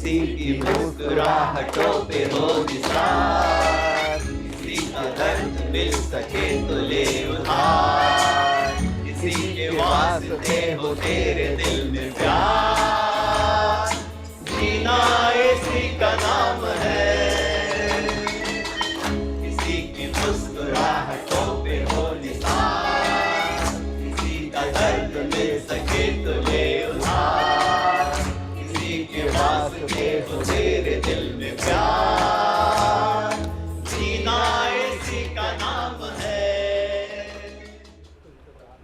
किसी की मुस्कुराहटों पे हो निसार, किसी का दर्द मिल सके तो ले उधार, किसी के वास्ते हो तेरे दिल में प्यार, जीना इसी का नाम है। किसी की मुस्कुराहटों पे हो निसार, किसी का दर्द मिल सके तो ले उधार, किसी के वास्ते हो तेरे दिल में प्यार, जीना इसी का नाम है।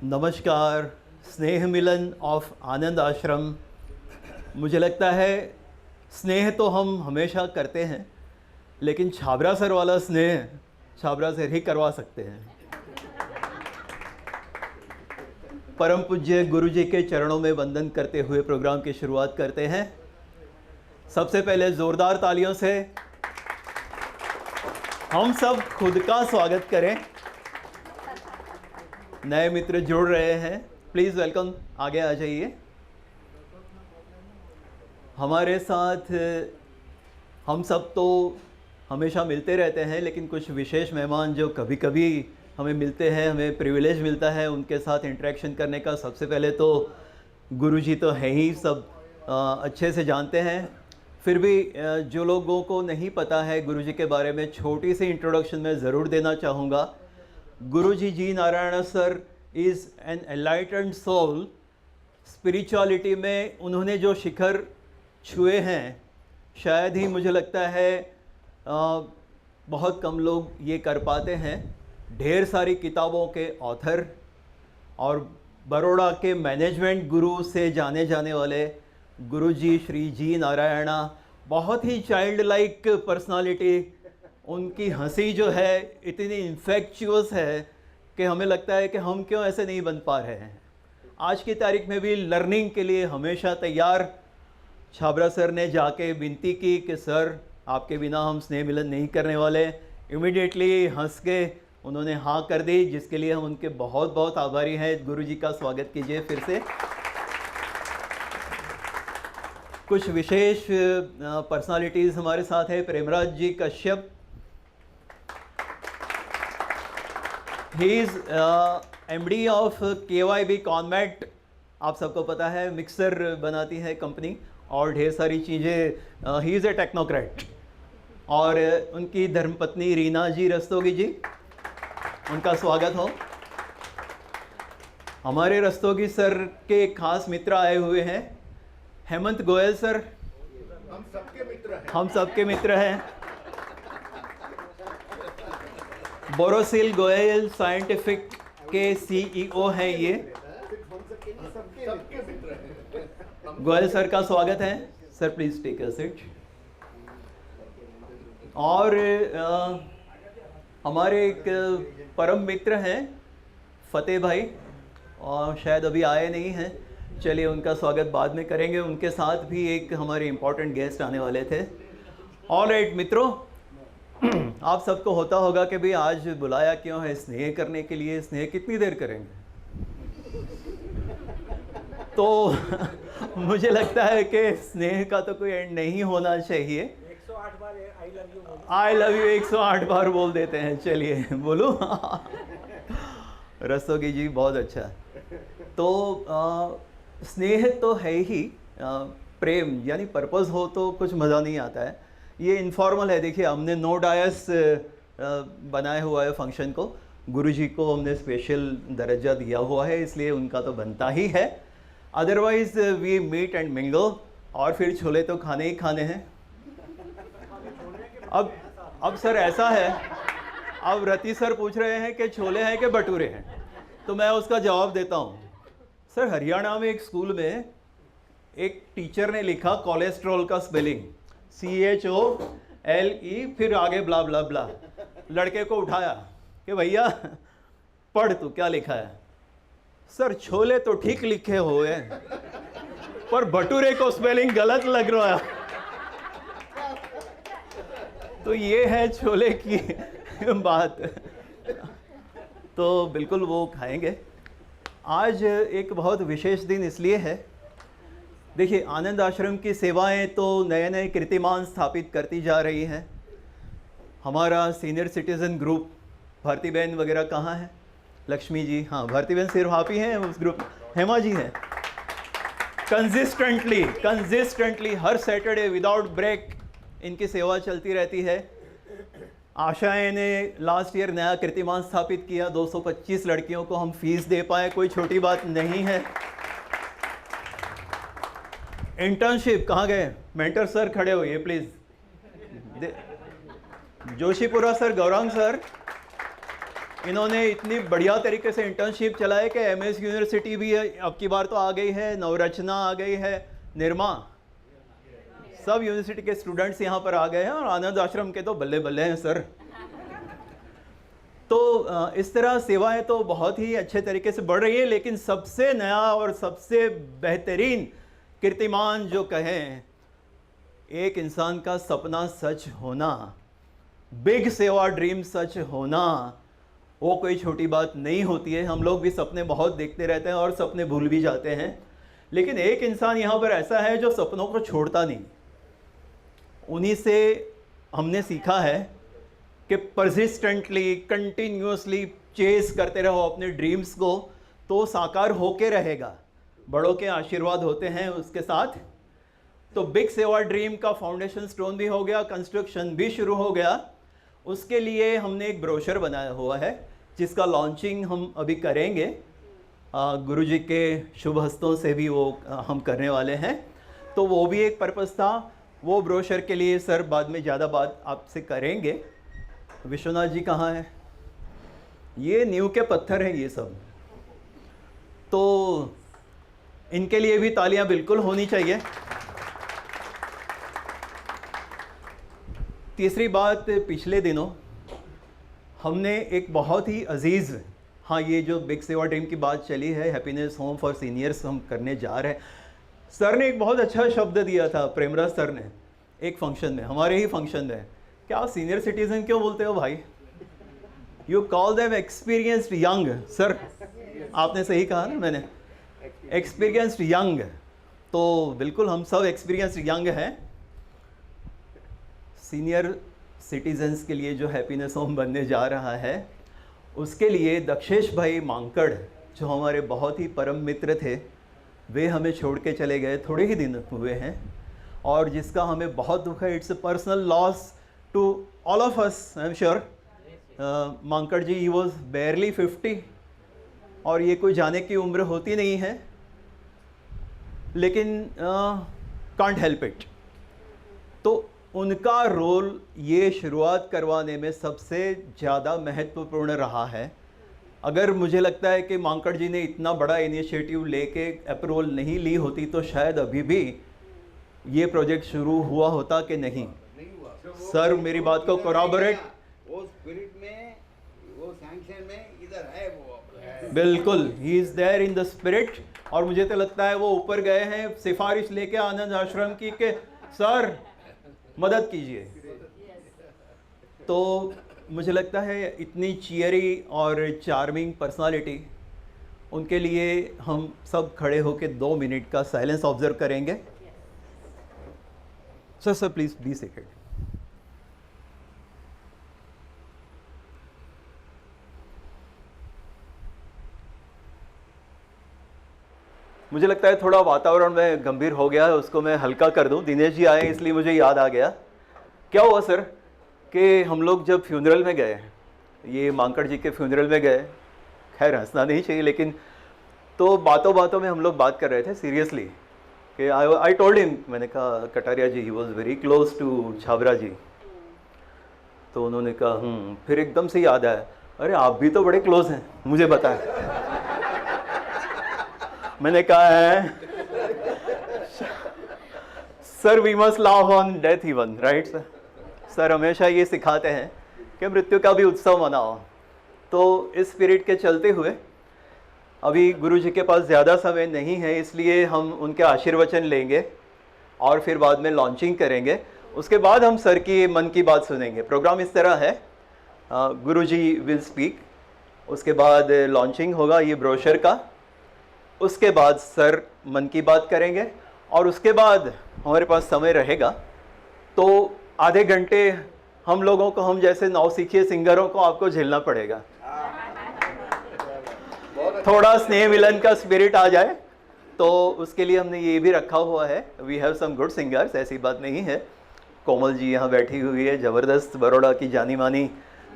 नमस्कार, स्नेह मिलन ऑफ आनंद आश्रम। मुझे लगता है स्नेह तो हम हमेशा करते हैं, लेकिन छाबरा सर वाला स्नेह छाबरा सर ही करवा सकते हैं। परम पूज्य गुरु जी के चरणों में वंदन करते हुए प्रोग्राम की शुरुआत करते हैं। सबसे पहले ज़ोरदार तालियों से हम सब खुद का स्वागत करें। नए मित्र जुड़ रहे हैं, प्लीज़ वेलकम, आगे आ जाइए। हमारे साथ हम सब तो हमेशा मिलते रहते हैं, लेकिन कुछ विशेष मेहमान जो कभी कभी हमें मिलते हैं, हमें प्रिविलेज मिलता है उनके साथ इंटरेक्शन करने का। सबसे पहले तो गुरुजी तो है ही, सब अच्छे से जानते हैं। फिर भी जो लोगों को नहीं पता है गुरुजी के बारे में, छोटी सी इंट्रोडक्शन मैं ज़रूर देना चाहूँगा। Guruji ji Narayan sir is an enlightened soul. Spirituality में उन्होंने जो शिखर छुए हैं, शायद ही मुझे लगता है बहुत कम लोग ये कर पाते हैं। ढेर सारी किताबों के ऑथर और बड़ौदा के मैनेजमेंट गुरु से जाने जाने वाले गुरुजी श्री जी नारायणा, बहुत ही चाइल्ड लाइक पर्सनालिटी। उनकी हंसी जो है इतनी इन्फेक्चुअस है कि हमें लगता है कि हम क्यों ऐसे नहीं बन पा रहे हैं। आज की तारीख में भी लर्निंग के लिए हमेशा तैयार। छाबरा सर ने जाके विनती की कि सर आपके बिना हम स्नेह मिलन नहीं करने वाले। इमीडिएटली हंस के उन्होंने हाँ कर दी, जिसके लिए हम उनके बहुत बहुत आभारी हैं। गुरुजी का स्वागत कीजिए फिर से। कुछ विशेष पर्सनालिटीज़ हमारे साथ हैं। Premraj ji Kashyap, he is MD of KYB कॉन्मेट। आप सबको पता है, मिक्सर बनाती है कंपनी और ढेर सारी चीज़ें। He is a technocrat. और उनकी धर्मपत्नी रीना जी रस्तोगी जी, उनका स्वागत हो। हमारे रस्तोगी सर के खास मित्र आए हुए हैं। हेमंत गोयल सर, हम सबके मित्र हैं। बोरोसिल गोयल साइंटिफिक के CEO हैं ये। गोयल सर का स्वागत है। Sir please take a seat. और हमारे एक परम मित्र हैं फतेह भाई, और शायद अभी आए नहीं हैं। चलिए उनका स्वागत बाद में करेंगे। उनके साथ भी एक हमारे इम्पोर्टेंट गेस्ट आने वाले थे। ऑलराइट मित्रों, आप सबको होता होगा कि भाई आज बुलाया क्यों है, स्नेह करने के लिए। स्नेह कितनी देर करेंगे? तो मुझे लगता है कि स्नेह का तो कोई एंड नहीं होना चाहिए। 108 बार आई लव यू 108 बार बोल देते हैं। चलिए बोलो। रस्तोगी जी बहुत अच्छा। तो स्नेह तो है ही, प्रेम यानी पर्पस हो तो कुछ मज़ा नहीं आता है। ये इनफॉर्मल है। देखिए हमने नो डायस बनाया हुआ है फंक्शन को। गुरुजी को हमने स्पेशल दर्जा दिया हुआ है, इसलिए उनका तो बनता ही है। Otherwise we meet and mingle, और फिर छोले तो खाने ही खाने हैं। अब सर ऐसा है, अब रति सर पूछ रहे हैं कि छोले हैं कि भटूरे हैं, तो मैं उसका जवाब देता हूँ। सर हरियाणा में एक स्कूल में एक टीचर ने लिखा कोलेस्ट्रॉल का स्पेलिंग CHOLE, फिर आगे ब्ला ब्ला ब्ला। लड़के को उठाया कि भैया पढ़ तू क्या लिखा है। सर छोले तो ठीक लिखे हुए हैं, पर भटूरे को स्पेलिंग गलत लग रहा है। तो ये है छोले की बात। तो बिल्कुल वो खाएंगे। आज एक बहुत विशेष दिन इसलिए है देखिए, आनंद आश्रम की सेवाएं तो नए नए कीर्तिमान स्थापित करती जा रही हैं। हमारा सीनियर सिटीज़न ग्रुप, भारती बहन वगैरह कहाँ है? लक्ष्मी जी, हाँ, भारती बहन सिर्फ आप ही हैं उस ग्रुप, हेमा जी हैं। कंसिस्टेंटली हर सैटरडे विदाउट ब्रेक इनकी सेवा चलती रहती है। आशाएं ने लास्ट ईयर नया कीर्तिमान स्थापित किया, 225 लड़कियों को हम फीस दे पाए, कोई छोटी बात नहीं है। इंटर्नशिप कहाँ गए? मेंटर सर खड़े होइए please. Joshipura sir, Gaurang sir, इन्होंने इतनी बढ़िया तरीके से इंटर्नशिप चलाए कि एमएस यूनिवर्सिटी भी अब की बार तो आ गई है, नवरचना आ गई है, निर्मा, सब यूनिवर्सिटी के स्टूडेंट्स यहाँ पर आ गए हैं और आनंद आश्रम के तो बल्ले बल्ले हैं सर। तो इस तरह सेवाएं तो बहुत ही अच्छे तरीके से बढ़ रही है। लेकिन सबसे नया और सबसे बेहतरीन कीर्तिमान जो कहें, एक इंसान का सपना सच होना, बिग सेवा ड्रीम सच होना, वो कोई छोटी बात नहीं होती है। हम लोग भी सपने बहुत देखते रहते हैं और सपने भूल भी जाते हैं, लेकिन एक इंसान यहाँ पर ऐसा है जो सपनों को छोड़ता नहीं। उन्हीं से हमने सीखा है कि परसिस्टेंटली, कंटिन्यूसली चेस करते रहो अपने ड्रीम्स को, तो साकार होके रहेगा। बड़ों के आशीर्वाद होते हैं उसके साथ। तो बिग सेवा ड्रीम का फाउंडेशन स्टोन भी हो गया, कंस्ट्रक्शन भी शुरू हो गया। उसके लिए हमने एक ब्रोशर बनाया हुआ है जिसका लॉन्चिंग हम अभी करेंगे। गुरुजी के शुभ हस्तों से भी वो हम करने वाले हैं। तो वो भी एक पर्पस था। वो ब्रोशर के लिए सर बाद में ज़्यादा बात आपसे करेंगे। विश्वनाथ जी कहाँ हैं? ये नींव के पत्थर हैं ये सब, तो इनके लिए भी तालियां बिल्कुल होनी चाहिए। तीसरी बात, पिछले दिनों हमने एक बहुत ही अजीज़, हाँ, ये जो बिग सेवा ड्रीम की बात चली है, हैप्पीनेस होम फॉर सीनियर्स हम करने जा रहे हैं। सर ने एक बहुत अच्छा शब्द दिया था, प्रेमराज सर ने, एक फंक्शन में, हमारे ही फंक्शन में। क्या आप सीनियर सिटीजन क्यों बोलते हो भाई? You call them experienced young. Sir आपने सही कहा ना, मैंने एक्सपीरियंस्ड यंग, तो बिल्कुल हम सब एक्सपीरियंस्ड यंग हैं। सीनियर सिटीजन्स के लिए जो हैप्पीनेस होम बनने जा रहा है, उसके लिए दक्षेश भाई मांकड़, जो हमारे बहुत ही परम मित्र थे, वे हमें छोड़ के चले गए, थोड़े ही दिन हुए हैं, और जिसका हमें बहुत दुख है। It's a personal loss to all of us, I am sure. Mankad ji, he was barely 50 और ये कोई जाने की उम्र होती नहीं है, लेकिन कांट हेल्प इट। तो उनका रोल ये शुरुआत करवाने में सबसे ज़्यादा महत्वपूर्ण रहा है। अगर मुझे लगता है कि मांकड़ जी ने इतना बड़ा इनिशिएटिव लेके अप्रूवल नहीं ली होती तो शायद अभी भी ये प्रोजेक्ट शुरू हुआ होता कि नहीं हुआ। सर मेरी बात को कोराबोरेट, वो स्पिरिट में, वो सैंक्शन में इधर है वो। बिल्कुल, he is there in the spirit. और मुझे तो लगता है वो ऊपर गए हैं सिफारिश लेके आनंद आश्रम की कि सर मदद कीजिए। तो मुझे लगता है इतनी चियरी और चार्मिंग पर्सनालिटी, उनके लिए हम सब खड़े होकर 2 मिनट का साइलेंस ऑब्जर्व करेंगे। Sir please be seated. मुझे लगता है थोड़ा वातावरण में गंभीर हो गया है, उसको मैं हल्का कर दूं। दिनेश जी आए इसलिए मुझे याद आ गया। क्या हुआ सर कि हम लोग जब फ्यूनरल में गए, ये मांकड़ जी के फ्यूनरल में गए, खैर हंसना नहीं चाहिए, लेकिन तो बातों बातों में हम लोग बात कर रहे थे सीरियसली कि आई टोल्ड हिम, मैंने कहा Kataria ji, he was very close to Chhabra ji. तो उन्होंने कहा फिर एकदम से याद आया, अरे आप भी तो बड़े क्लोज हैं, मुझे बताएं। मैंने कहा है sir we must laugh on death even, right sir. Sir हमेशा ये सिखाते हैं कि मृत्यु का भी उत्सव मनाओ। तो इस स्पिरिट के चलते हुए अभी गुरु जी के पास ज़्यादा समय नहीं है, इसलिए हम उनके आशीर्वचन लेंगे और फिर बाद में लॉन्चिंग करेंगे। उसके बाद हम सर की मन की बात सुनेंगे। प्रोग्राम इस तरह है, गुरु जी विल स्पीक, उसके बाद लॉन्चिंग होगा ये ब्रोशर का, उसके बाद सर मन की बात करेंगे और उसके बाद हमारे पास समय रहेगा तो आधे घंटे हम लोगों को, हम जैसे नौसिखिए सिंगरों को आपको झेलना पड़ेगा। थोड़ा स्नेह मिलन का स्पिरिट आ जाए तो उसके लिए हमने ये भी रखा हुआ है, we have some good singers, ऐसी बात नहीं है। कोमल जी यहाँ बैठी हुई है, ज़बरदस्त बड़ौदा की जानी मानी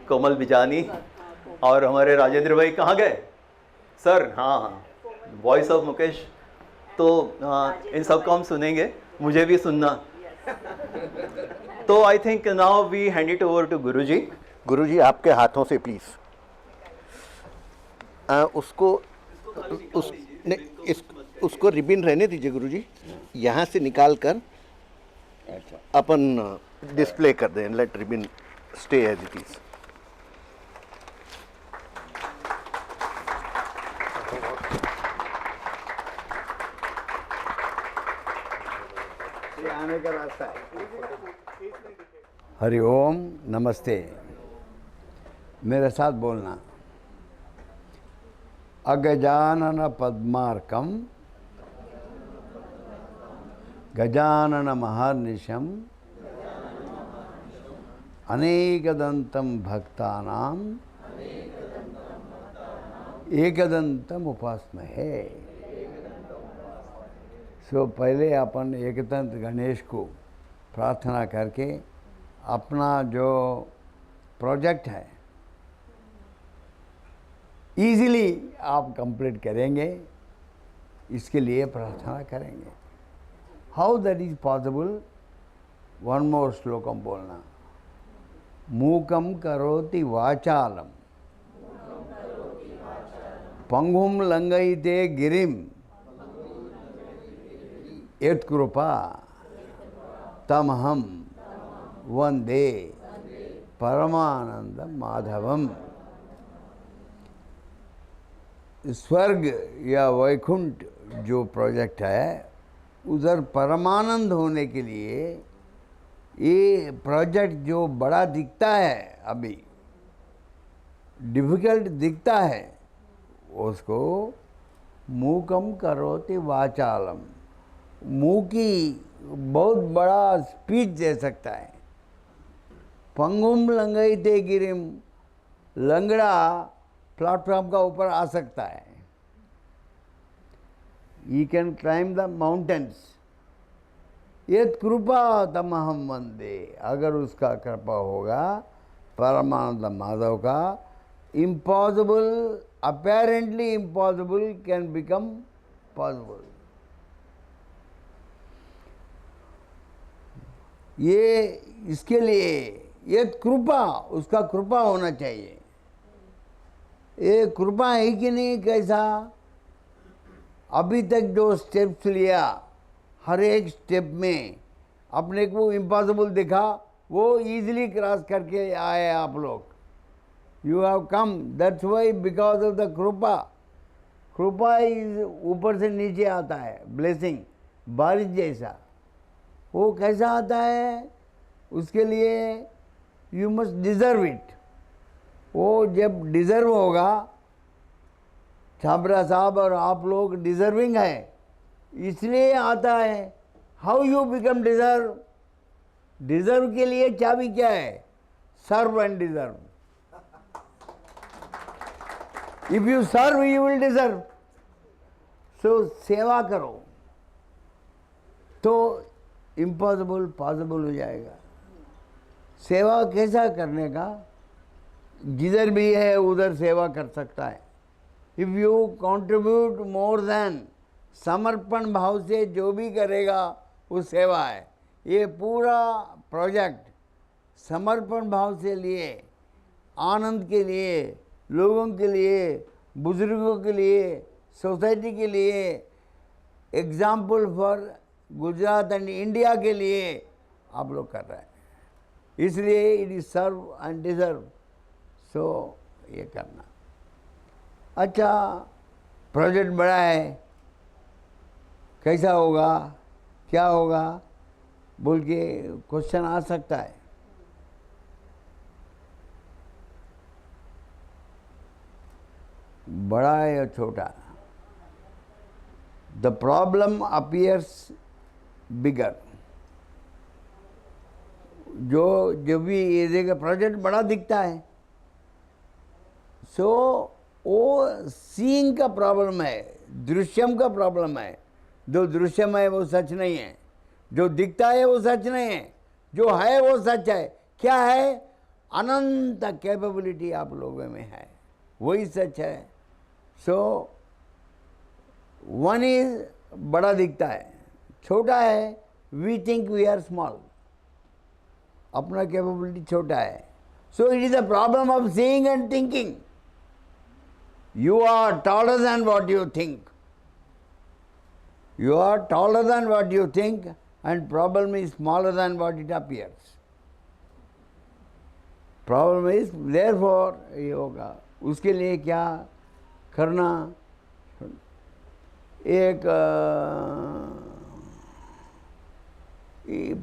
कोमल बिजानी। और हमारे राजेंद्र भाई कहाँ गए सर? हाँ, वॉइस ऑफ मुकेश। तो इन सब को हम सुनेंगे, मुझे भी सुनना। तो I think now we hand it over to Guruji. Guruji आपके हाथों से प्लीज उसको रिबिन रहने दीजिए गुरुजी, यहाँ से निकाल कर अपन डिस्प्ले कर दें, let ribbon stay as it is. ये आने का रास्ता है। हरि ओम, नमस्ते। मेरे साथ बोलना। अगजानन पद्मार्कम गजानन महर्निशम अनेकदंतम भक्तानाम एकदंतम उपासमहे। सो पहले अपन एकदंत गणेश को प्रार्थना करके अपना जो प्रोजेक्ट है इजीली आप कंप्लीट करेंगे, इसके लिए प्रार्थना करेंगे। How that is possible? One more श्लोकम बोलना। मूकम करोति वाचालम पंगुम लंघयिते गिरिम यत्कृपा तमहम वंदे परमानंद माधवम। स्वर्ग या वैकुंठ जो प्रोजेक्ट है उधर परमानंद होने के लिए ये प्रोजेक्ट जो बड़ा दिखता है, अभी डिफिकल्ट दिखता है, उसको मूकम करोति वाचालम, मुंह की बहुत बड़ा स्पीच दे सकता है। पंगुम लंघयिते गिरिम, लंगड़ा प्लेटफॉर्म का ऊपर आ सकता है। He can climb the mountains. यत कृपा तमहम वंदे, अगर उसका कृपा होगा परमानंद माधव का, impossible, apparently impossible can become possible. ये इसके लिए यत कृपा, उसका कृपा होना चाहिए। ये कृपा है कि नहीं? कैसा? अभी तक जो स्टेप्स लिया, हर एक स्टेप में अपने को इम्पॉसिबल दिखा, वो इजीली क्रॉस करके आए आप लोग। You have come, that's why, because of the कृपा। कृपा इज ऊपर से नीचे आता है, ब्लेसिंग, बारिश जैसा। वो कैसा आता है? उसके लिए यू मस्ट डिजर्व इट। वो जब डिजर्व होगा, छाबरा साहब और आप लोग डिजर्विंग है, इसलिए आता है। How you become deserve? Deserve के लिए चाबी क्या है? Serve and deserve. If you serve you will deserve. So सेवा करो तो इम्पॉसिबल पॉसिबल हो जाएगा। सेवा कैसा करने का? जिधर भी है उधर सेवा कर सकता है। If you contribute more than, समर्पण भाव से जो भी करेगा वो सेवा है। ये पूरा प्रोजेक्ट समर्पण भाव से लिए, आनंद के लिए, लोगों के लिए, बुजुर्गों के लिए, सोसाइटी के लिए, example for Gujarat and India के लिए आप लोग कर रहे हैं। इसलिए it is serve and deserve. So ये करना। अच्छा, प्रोजेक्ट बड़ा है, कैसा होगा, क्या होगा बोल के क्वेश्चन आ सकता है। बड़ा है या छोटा, द प्रॉब्लम अपीयर्स बिगर। जो भी ये देखा प्रोजेक्ट बड़ा दिखता है, सो वो सीइंग का प्रॉब्लम है, दृश्यम का प्रॉब्लम है। जो दृश्यम है वो सच नहीं है, जो दिखता है वो सच नहीं है, जो है वो सच है। क्या है? अनंत कैपेबिलिटी आप लोगों में है, वही सच है। सो वन इज बड़ा दिखता है, छोटा है we think we are small, अपना कैपेबिलिटी छोटा है। So it is a problem of seeing and thinking. You are taller than what you think. You are taller than what you think, and problem is smaller than what it appears. Problem is therefore ये होगा। उसके लिए क्या करना? एक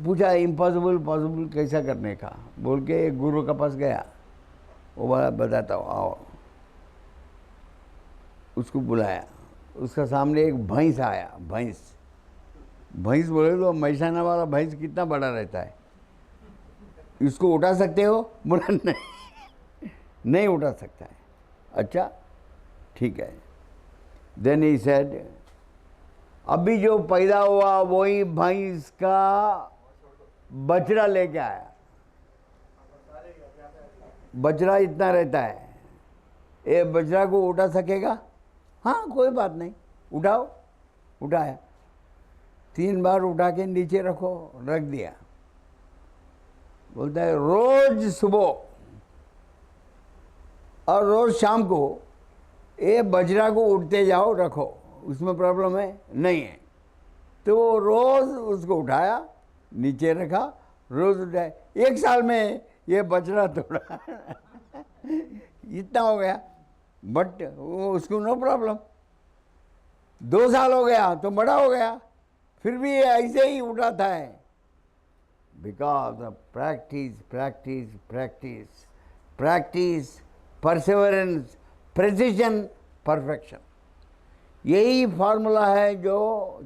पूछा impossible possible कैसा करने का बोल के एक गुरु के पास गया। वो बताता हूँ, आओ। उसको बुलाया, उसका सामने एक भैंस आया। भैंस बोले तो मैसाना वाला भैंस कितना बड़ा रहता है, इसको उठा सकते हो? बोला नहीं उठा सकता है। अच्छा ठीक है। देन ही सेड, अभी जो पैदा हुआ वही भैंस का बछड़ा लेके आया। बछड़ा इतना रहता है, ये बछड़ा को उठा सकेगा? हाँ कोई बात नहीं, उठाओ। उठाया, 3 बार उठा के नीचे रखो, रख दिया। बोलता है रोज सुबह और रोज शाम को ये बजरा को उठते जाओ, रखो। उसमें प्रॉब्लम है? नहीं है। तो वो रोज उसको उठाया, नीचे रखा, रोज उठाया। 1 साल में ये बजरा तोड़ा इतना हो गया। बट वो उसको नो प्रॉब्लम। 2 साल हो गया तो बड़ा हो गया, फिर भी ये ऐसे ही उठाता है। Because of practice practice practice practice, Perseverance, precision, perfection. यही फार्मूला है जो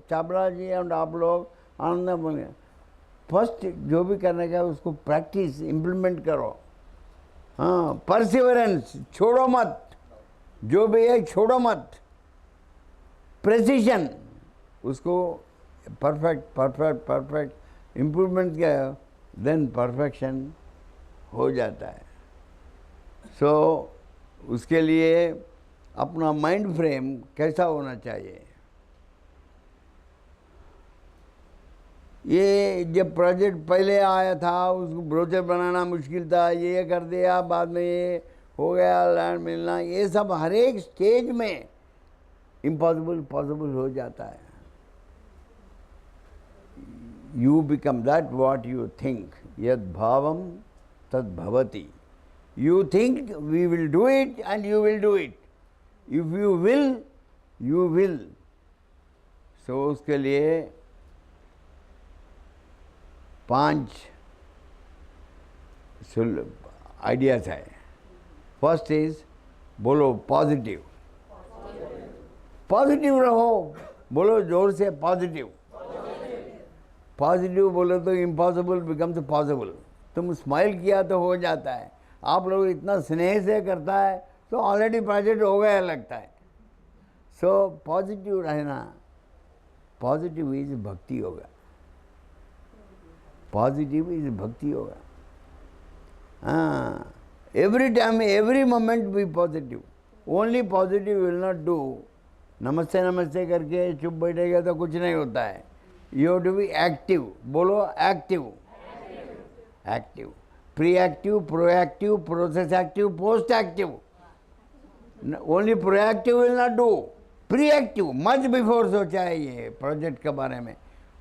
चावला जी और आप लोग आनंद बोले। फर्स्ट जो भी करने का उसको प्रैक्टिस इम्प्लीमेंट करो। हाँ, परसिवरेंस, छोड़ो मत, जो भी है छोड़ो मत। प्रेसिजन, उसको परफेक्ट परफेक्ट परफेक्ट इम्प्रूवमेंट किया, देन परफेक्शन हो जाता है। सो उसके लिए अपना माइंड फ्रेम कैसा होना चाहिए? ये जब प्रोजेक्ट पहले आया था उसको ब्रोचर बनाना मुश्किल था, ये कर दिया, बाद में ये हो गया, लैंड मिलना, ये सब हर एक स्टेज में इम्पॉसिबल पॉसिबल हो जाता है। You become that what you think, यद भावम तद भवति। You think we will do it and you will do it. If you will, you will. So उसके लिए 5 आइडियाज है। फर्स्ट इज, बोलो पॉजिटिव। पॉजिटिव रहो, बोलो जोर से पॉजिटिव। पॉजिटिव बोलो तो इम्पॉसिबल बिकम्स पॉसिबल। तुम स्माइल किया तो हो जाता है। आप लोग इतना स्नेह से करता है तो ऑलरेडी प्रोजेक्ट हो गया लगता है। सो पॉजिटिव रहना, पॉजिटिव इज भक्ति होगा। पॉजिटिव इज भक्ति होगा। हाँ, every time every moment be positive. Only positive will not do. नमस्ते नमस्ते करके चुप बैठेगा तो कुछ नहीं होता है। You have to be active. बोलो active. Active, pre active, proactive, process active, post active. Only proactive will not do. Pre active much before सोचा है ये प्रोजेक्ट के बारे में।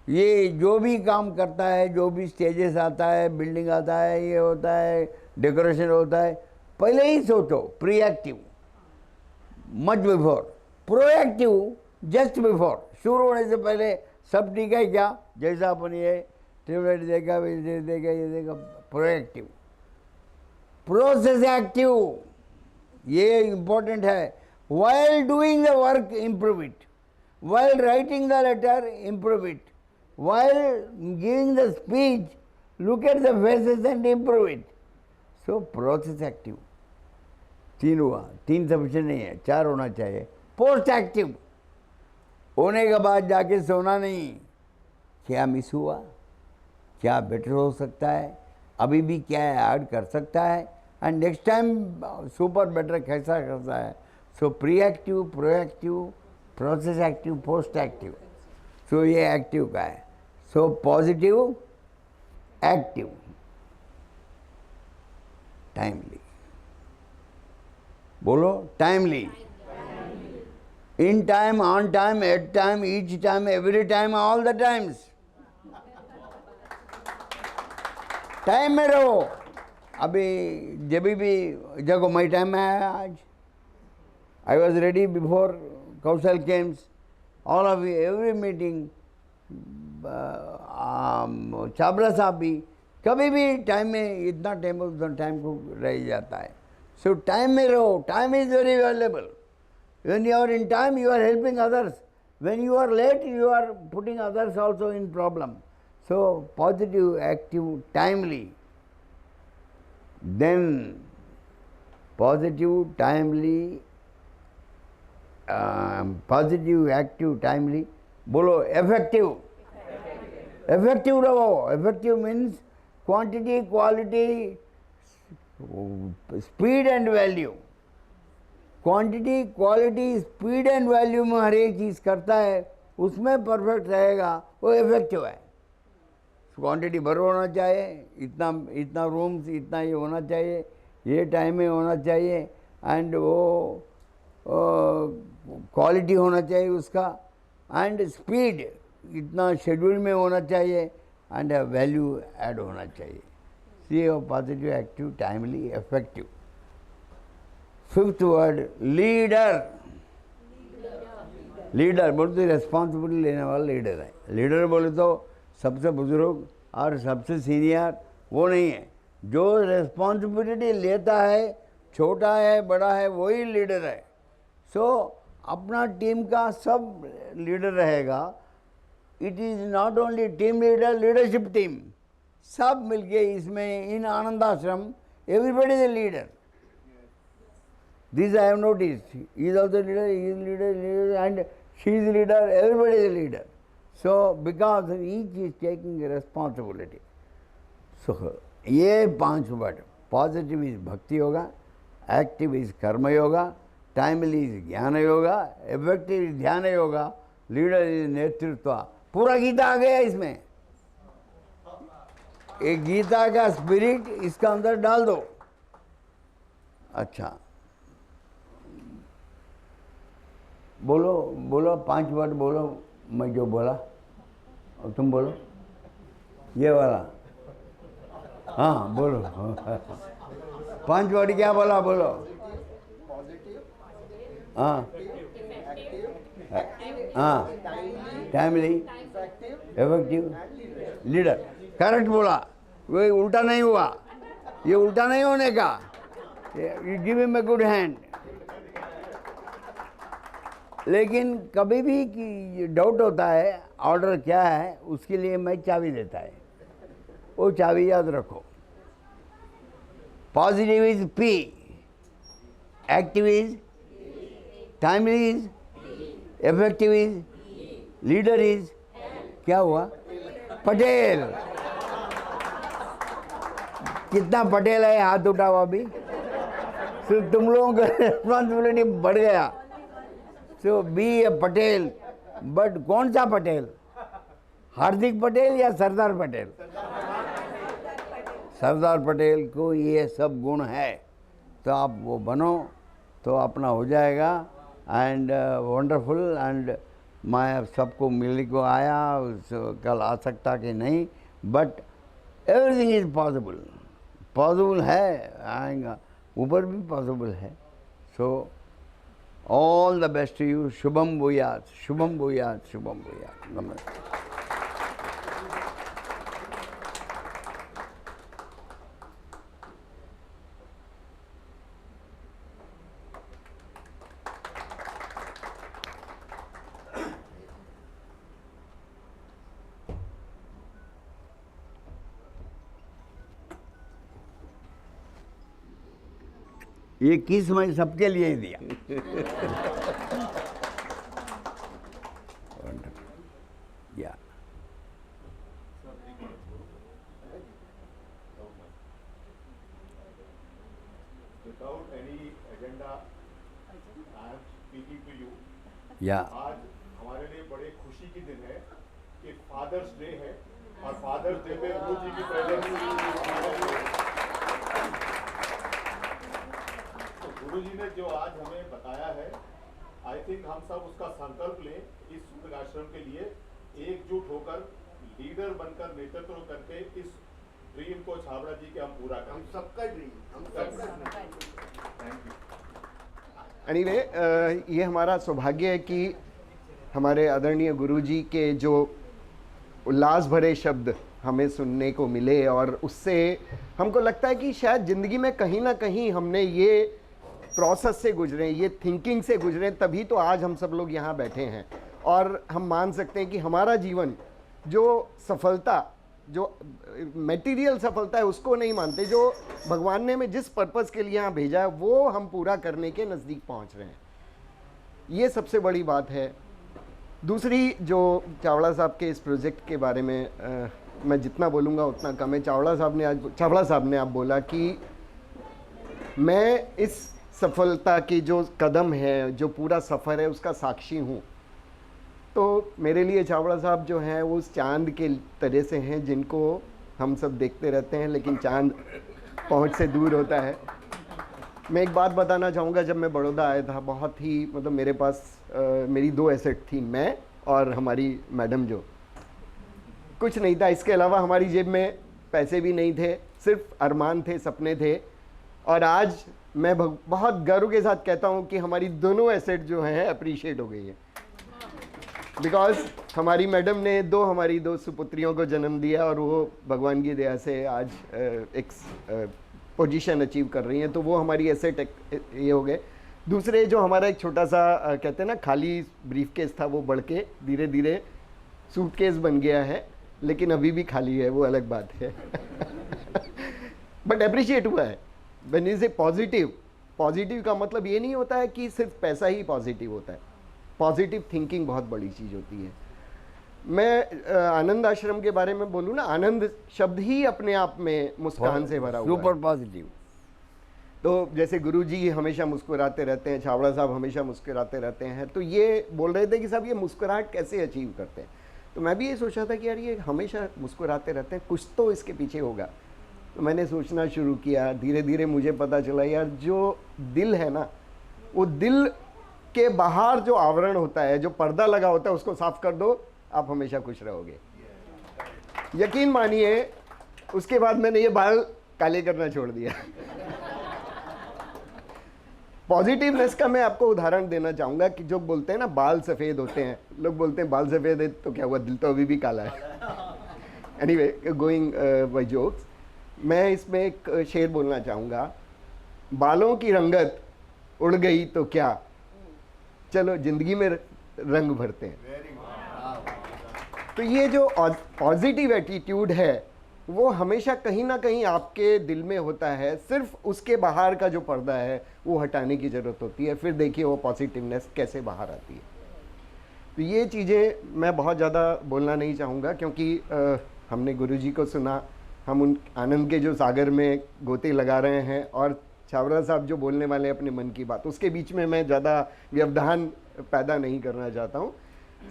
ये जो भी काम करता है, जो भी स्टेजेस आता है, बिल्डिंग आता है, ये होता है, डेकोरेशन होता है, पहले ही सोचो। Pre active much before, proactive just before. शुरू होने से पहले सब ठीक है क्या, जैसा अपन ये ट्यूबलाइट देगा, वैसे देगा, ये देगा, प्रोएक्टिव। प्रोसेस एक्टिव, ये इम्पोर्टेंट है। While doing the work improve it, while writing the letter improve it, while giving the speech, look at the faces and improve it. So process active. 3 हुआ, 3 sufficient नहीं है, 4 होना चाहिए. Post active होने के बाद जाके सोना नहीं, क्या मिस हुआ, क्या बेटर हो सकता है, अभी भी क्या ऐड कर सकता है, and next time super better कैसा करता है. So pre active, proactive, process active, post active. So ये एक्टिव का है. So positive, active, timely. बोलो timely. In time, on time, at time, each time, every time, all the times. Time में रहो. अभी जब भी जगो मई टाइम में आया आज. I was ready before Kaushal games. All of you, every meeting. Chawla साहब भी कभी भी टाइम में इतना टाइम को रह जाता है. सो टाइम में रहो. Time is very valuable. When you are in time, you are helping others. When you are late, you are putting others also in problem. So positive, active, timely. Then positive, timely, positive, active, timely. बोलो effective. Effective रहो. Effective means quantity, quality, speed and value. Quantity, quality, speed and value में हर एक चीज़ करता है, उसमें perfect रहेगा, वो effective है. क्वांटिटी भर होना चाहिए, इतना रूम्स, इतना ये होना चाहिए, ये टाइम में होना चाहिए, एंड वो क्वालिटी होना चाहिए उसका, एंड स्पीड इतना शेड्यूल में होना चाहिए, एंड वैल्यू ऐड होना चाहिए. See positive, active, timely, effective. Fifth word leader. Leader बोलते रेस्पॉन्सिबिलिटी लेने वाला लीडर है. लीडर बोले तो सबसे बुजुर्ग और सबसे सीनियर वो नहीं है. जो रेस्पॉन्सिबिलिटी लेता है, छोटा है बड़ा है, वही लीडर है. सो अपना टीम का सब लीडर रहेगा. It is not only team leader, leadership team सब मिलके इसमें इन आनंद आश्रम everybody is leader. This I have noticed. He is also leader, he is leader, and she is leader, everybody is a leader. So, because each is taking responsibility. So, ये 5 word. Positive is भक्ति yoga, active is कर्म yoga, timely is ज्ञान yoga, effective is ध्यान yoga, leader is नेतृत्व. पूरा गीता आ गया इसमें. एक गीता का स्पिरिट इसका अंदर डाल दो. अच्छा बोलो, बोलो 5 वर्ड बोलो. मैं जो बोला और तुम बोलो ये वाला. हाँ बोलो. 5 वर्ड क्या बोला, बोलो. हाँ हाँ, टाइमली, इफेक्टिव, लीडर. करेक्ट बोला. वो उल्टा नहीं हुआ. ये उल्टा नहीं होने का. You give him a good hand. लेकिन कभी भी कि डाउट होता है ऑर्डर क्या है, उसके लिए मैं चाबी देता है. वो चाबी याद रखो. Positive is P, active is, timely is, effective is, leader is, क्या हुआ, पटेल. कितना पटेल है हाथ उठाओ अभी. सिर्फ तुम लोगों का रिस्पॉन्सिबिलिटी बढ़ गया. सो बी ए पटेल. बट कौन सा पटेल, हार्दिक पटेल या सरदार पटेल? सरदार पटेल को ये सब गुण है, तो आप वो बनो तो अपना हो जाएगा. And wonderful. एंड मैं सबको मिलने को आया, कल आ सकता कि नहीं, but everything is possible. Possible है, आएगा ऊपर भी पॉसिबल है. So all the best to you. शुभम भूयात, शुभम भूयात, शुभम भूयात. नमस्ते. ये किस मैं सबके लिए ही दिया। या Without any agenda, I am speaking to you. या आज हमारे लिए बड़े खुशी की दिन है कि फादर्स डे है और फादर्स डे पे गुरु जी की प्रेजेंस। तो गुरु जी ने जो आज हमें बताया है, आई थिंक हम सब उसका संकल्प लें इस सूर्य आश्रम के लिए, एकजुट होकर लीडर बनकर नेतृत्व करके इस ड्रीम को छाबड़ा जी के हम पूरा करें। हम सबका ड्रीम, हम सबका थैंक यू। एनीवे ये हमारा सौभाग्य है कि हमारे आदरणीय गुरुजी के जो उल्लास भरे शब्द हमें सुनने को मिले, और उससे हमको लगता है कि शायद ज़िंदगी में कहीं ना कहीं हमने ये प्रोसेस से गुजरे, ये थिंकिंग से गुजरे, तभी तो आज हम सब लोग यहाँ बैठे हैं। और हम मान सकते हैं कि हमारा जीवन जो सफलता, जो मटेरियल सफलता है उसको नहीं मानते, जो भगवान ने हमें जिस पर्पस के लिए यहाँ भेजा है वो हम पूरा करने के नज़दीक पहुँच रहे हैं। ये सबसे बड़ी बात है। दूसरी जो चावड़ा साहब के इस प्रोजेक्ट के बारे में मैं जितना बोलूँगा उतना कम है। चावड़ा साहब ने आप बोला कि मैं इस सफलता की जो कदम है, जो पूरा सफ़र है, उसका साक्षी हूँ। तो मेरे लिए चावड़ा साहब जो हैं वो उस चांद के तरह से हैं जिनको हम सब देखते रहते हैं, लेकिन चांद पहुंच से दूर होता है। मैं एक बात बताना चाहूँगा, जब मैं बड़ौदा आया था, बहुत ही मतलब मेरे पास मेरी 2 एसेट थी, मैं और हमारी मैडम, जो कुछ नहीं था। इसके अलावा हमारी जेब में पैसे भी नहीं थे, सिर्फ अरमान थे, सपने थे। और आज मैं बहुत गर्व के साथ कहता हूँ कि हमारी दोनों एसेट जो हैं अप्रिशिएट हो गई है, बिकॉज हमारी मैडम ने हमारी 2 सुपुत्रियों को जन्म दिया और वो भगवान की दया से आज एक पोजीशन अचीव कर रही हैं। तो वो हमारी एसेट ये हो गए। दूसरे जो हमारा एक छोटा सा कहते हैं ना खाली ब्रीफकेस था, वो बढ़ के धीरे धीरे सूटकेस बन गया है, लेकिन अभी भी खाली है, वो अलग बात है। बट अप्रिशिएट हुआ है। व्हेन इज ए पॉजिटिव का मतलब ये नहीं होता है कि सिर्फ पैसा ही पॉजिटिव होता है। पॉजिटिव थिंकिंग बहुत बड़ी चीज़ होती है। मैं आनंद आश्रम के बारे में बोलूँ ना, आनंद शब्द ही अपने आप में मुस्कान से भरा हुआ है। Super positive. तो जैसे गुरुजी हमेशा मुस्कुराते रहते हैं, छाबड़ा साहब हमेशा मुस्कुराते रहते हैं, तो ये बोल रहे थे कि साहब ये मुस्कुराहट कैसे अचीव करते हैं। तो मैं भी ये सोचा था कि यार ये हमेशा मुस्कुराते रहते हैं, कुछ तो इसके पीछे होगा। तो मैंने सोचना शुरू किया, धीरे धीरे मुझे पता चला यार जो दिल है ना, वो दिल के बाहर जो आवरण होता है, जो पर्दा लगा होता है, उसको साफ कर दो, आप हमेशा खुश रहोगे। यकीन मानिए, उसके बाद मैंने ये बाल काले करना छोड़ दिया। पॉजिटिवनेस का मैं आपको उदाहरण देना चाहूँगा कि जो बोलते हैं ना बाल सफ़ेद होते हैं, लोग बोलते हैं बाल सफ़ेद है तो क्या हुआ, दिल तो अभी भी काला है। एनीवे, गोइंग बाय जोक्स, मैं इसमें एक शेर बोलना चाहूँगा, बालों की रंगत उड़ गई तो क्या, चलो जिंदगी में रंग भरते हैं। तो ये जो पॉजिटिव एटीट्यूड है वो हमेशा कहीं ना कहीं आपके दिल में होता है, सिर्फ उसके बाहर का जो पर्दा है वो हटाने की ज़रूरत होती है, फिर देखिए वो पॉजिटिवनेस कैसे बाहर आती है। तो ये चीज़ें मैं बहुत ज़्यादा बोलना नहीं चाहूँगा, क्योंकि हमने गुरुजी को सुना, हम उन आनंद के जो सागर में गोते लगा रहे हैं, और छाबड़ा साहब जो बोलने वाले हैं अपने मन की बात, उसके बीच में मैं ज़्यादा व्यवधान पैदा नहीं करना चाहता हूँ।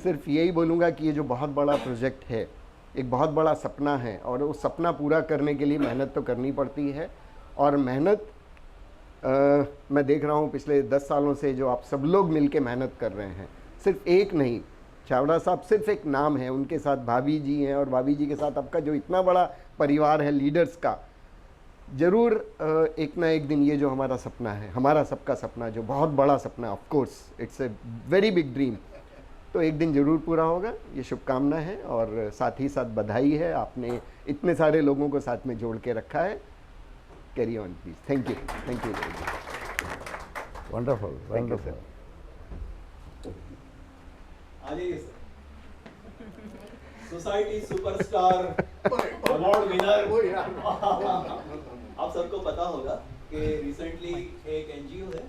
सिर्फ यही बोलूँगा कि ये जो बहुत बड़ा प्रोजेक्ट है, एक बहुत बड़ा सपना है, और वो सपना पूरा करने के लिए मेहनत तो करनी पड़ती है। और मेहनत मैं देख रहा हूँ पिछले 10 सालों से जो आप सब लोग मिल के मेहनत कर रहे हैं, सिर्फ एक नहीं, छाबड़ा साहब सिर्फ एक नाम है, उनके साथ भाभी जी हैं, और भाभी जी के साथ आपका जो इतना बड़ा परिवार है लीडर्स का, ज़रूर एक ना एक दिन ये जो हमारा सपना है, हमारा सबका सपना, जो बहुत बड़ा सपना, of course it's a very big dream, तो एक दिन ज़रूर पूरा होगा। ये शुभकामना है, और साथ ही साथ बधाई है, आपने इतने सारे लोगों को साथ में जोड़ के रखा है। Carry on please. Thank you, thank you. Wonderful, wonderful. Society superstar award winner, आप सबको पता होगा कि रिसेंटली एक एनजीओ है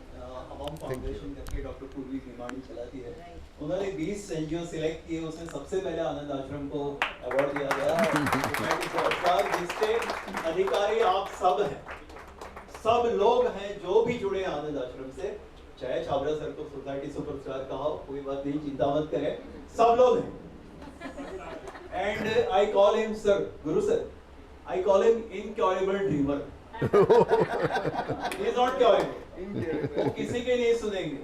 हमाम फाउंडेशन करके डॉक्टर पूर्वी निमाणी चलाती है, उन्होंने 20 एनजीओ सिलेक्ट किए, उसमें सबसे पहले आनंद आश्रम को अवार्ड दिया गया। जिसके अधिकारी आप सब हैं, सब लोग हैं जो भी जुड़े हैं आनंद आश्रम से, चाहे छाबड़ा सर को सोसाइटी सुपरस्टार कहा, कोई बात नहीं, चिंता मत करें, सब लोग हैं। And I call him sir, Guru sir, I call him incurable dreamer. He is not curable. वो किसी के नहीं सुनेंगे,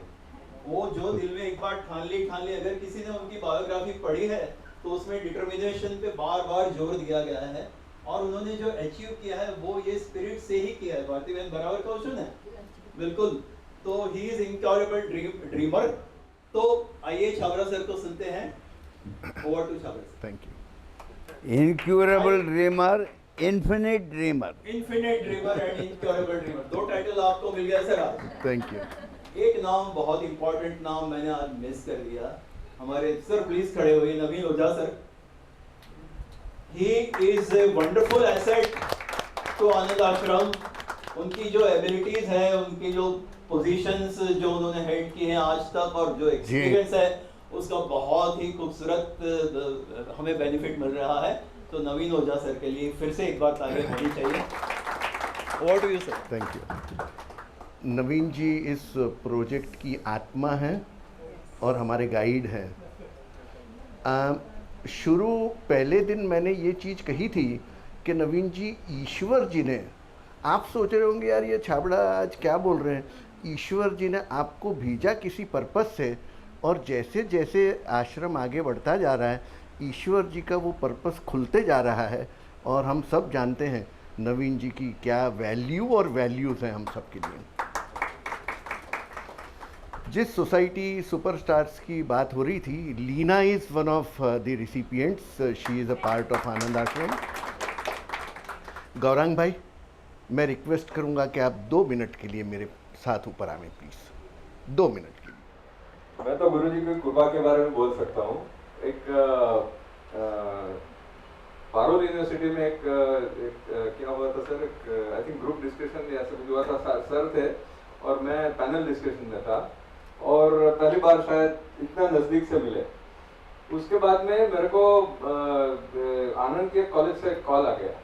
वो जो दिल में एक बार ठान ली। अगर किसी ने उनकी बायोग्राफी पढ़ी है तो उसमें डिटर्मिनेशन पे बार बार जोर दिया गया है, और उन्होंने जो अचीव किया है वो ये स्पिरिट से ही किया है। भारती बहन बराबर क्वेश्चन है, बिल्कुल। तो ही इज इनक्योरेबल ड्रीमर। तो आइए छाबड़ा सर को सुनते हैं। Over to Chhabra sir. Thank you. Incurable dreamer, infinite dreamer. Infinite dreamer and incurable dreamer, दो टाइटल आपको मिल गया सर आज। Thank you. एक नाम, बहुत इंपॉर्टेंट नाम मैंने आज मिस कर दिया। हमारे सर प्लीज खड़े हुए, Naveen Ojha sir. He is a wonderful asset to Anand Ashram. उनकी जो एबिलिटीज है, उनकी जो पोजीशंस जो उन्होंने हेड की हैं आज तक, और जो एक्सपीरियंस है उसका बहुत ही खूबसूरत हमें बेनिफिट मिल रहा है। तो नवीन ओझा सर के लिए फिर से एक बार तालियां होनी चाहिए। Over to you sir. Thank you. Naveen ji इस प्रोजेक्ट की आत्मा है और हमारे गाइड हैं। शुरू पहले दिन मैंने ये चीज़ कही थी कि नवीन जी, ईश्वर जी ने, आप सोच रहे होंगे यार ये छाबड़ा आज क्या बोल रहे हैं, ईश्वर जी ने आपको भेजा किसी पर्पस से, और जैसे जैसे आश्रम आगे बढ़ता जा रहा है ईश्वर जी का वो पर्पस खुलते जा रहा है। और हम सब जानते हैं नवीन जी की क्या वैल्यू और वैल्यूज़ हैं हम सब के लिए। जिस सोसाइटी सुपरस्टार्स की बात हो रही थी, Leena is one of the recipients, she is a part of Anand Ashram. Gaurang भाई, मैं रिक्वेस्ट करूंगा कि आप 2 मिनट के लिए मेरे साथ ऊपर आवें प्लीज़, 2 मिनट के लिए। मैं तो गुरु जी की कृपा के बारे में बोल सकता हूँ। एक पारुल यूनिवर्सिटी में एक क्या हुआ था सर, एक आई थिंक ग्रुप डिस्कशन या सब हुआ था। सर थे और मैं पैनल डिस्कशन में था, और पहली बार शायद इतना नज़दीक से मिले। उसके बाद में मेरे को आनंद के कॉलेज से कॉल आ गया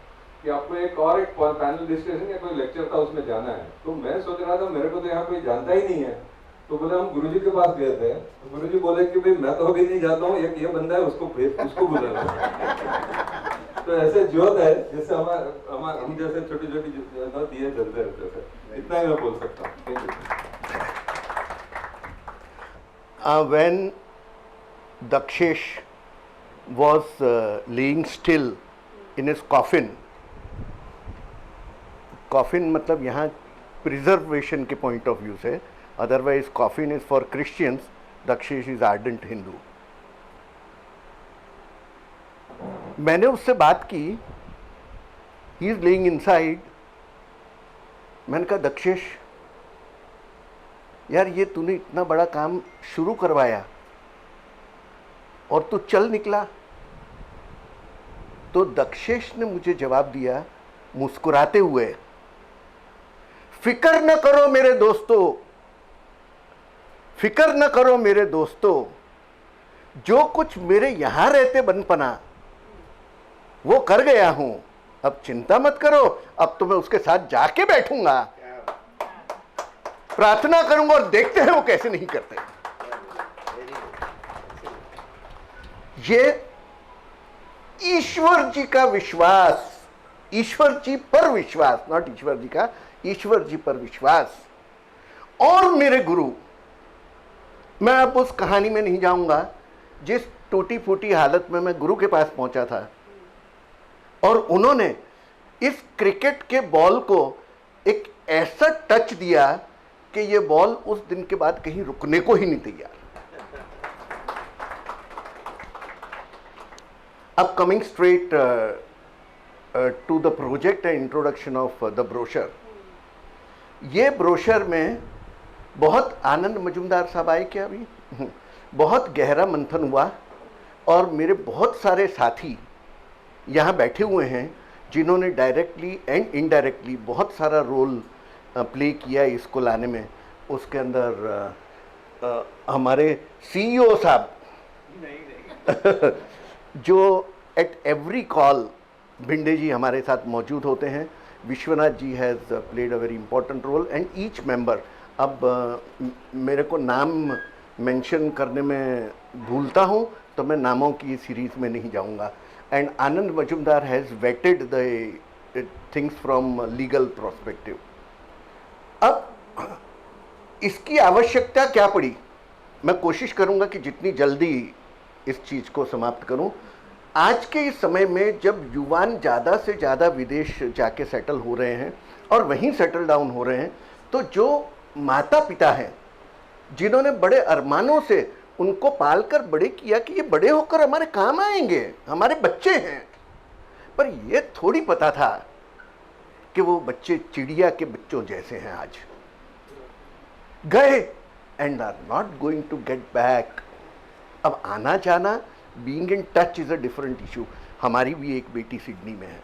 कि आपको एक पैनल डिस्कशन या कोई लेक्चर था उसमें जाना है। तो मैं सोच रहा था मेरे को तो यहाँ कोई जानता ही नहीं है। तो बोले हम गुरुजी के पास गए थे, तो गुरुजी बोले कि भाई मैं तो अभी नहीं जाता हूँ, एक ये बंदा है उसको बुला लो। तो ऐसे ज्योत है जैसे हम जैसे छोटी छोटी दिए जलते रहते थे। इतना ही मैं बोल सकता हूँ। Thank you. When Dakshesh was laying still in his coffin मतलब यहाँ प्रिजर्वेशन के पॉइंट ऑफ व्यू से, otherwise coffin is for Christians, Dakshesh is ardent Hindu. मैंने उससे बात की, ही इज लेइंग इनसाइड। मैंने कहा दक्षेश यार ये तूने इतना बड़ा काम शुरू करवाया और तू चल निकला। तो दक्षेश ने मुझे जवाब दिया मुस्कुराते हुए, फिक्र न करो मेरे दोस्तों, फिक्र न करो मेरे दोस्तों, जो कुछ मेरे यहां रहते बनपना वो कर गया हूं, अब चिंता मत करो, अब तो मैं उसके साथ जाके बैठूंगा, प्रार्थना करूंगा और देखते हैं वो कैसे नहीं करते। ये ईश्वर जी का विश्वास, ईश्वर जी पर विश्वास, नॉट ईश्वर जी का, ईश्वर जी पर विश्वास। और मेरे गुरु, मैं अब उस कहानी में नहीं जाऊंगा जिस टूटी फूटी हालत में मैं गुरु के पास पहुंचा था, और उन्होंने इस क्रिकेट के बॉल को एक ऐसा टच दिया कि ये बॉल उस दिन के बाद कहीं रुकने को ही नहीं तैयार। अब coming straight to the project and introduction of the brochure. ये ब्रोशर में बहुत आनंद मजुमदार साहब आए क्या अभी, बहुत गहरा मंथन हुआ, और मेरे बहुत सारे साथी यहाँ बैठे हुए हैं जिन्होंने डायरेक्टली एंड इनडायरेक्टली बहुत सारा रोल प्ले किया इसको लाने में, उसके अंदर हमारे सीईओ साहब जो at every call Bhinde ji हमारे साथ मौजूद होते हैं. Vishwanath ji has played a very important role and each member. अब मेरे को नाम मेंशन करने में भूलता हूँ तो मैं नामों की सीरीज़ में नहीं जाऊँगा. And Anand Majumdar has vetted the things from legal prospective. अब इसकी आवश्यकता क्या पड़ी, मैं कोशिश करूँगा कि जितनी जल्दी इस चीज़ को समाप्त करूँ. आज के इस समय में जब युवान ज़्यादा से ज़्यादा विदेश जाके सेटल हो रहे हैं और वहीं सेटल डाउन हो रहे हैं, तो जो माता पिता हैं जिन्होंने बड़े अरमानों से उनको पालकर बड़े किया कि ये बड़े होकर हमारे काम आएंगे, हमारे बच्चे हैं, पर ये थोड़ी पता था कि वो बच्चे चिड़िया के बच्चों जैसे हैं. आज गए and are not going to get back. अब आना जाना, being in touch is a different issue. हमारी भी एक बेटी सिडनी में है,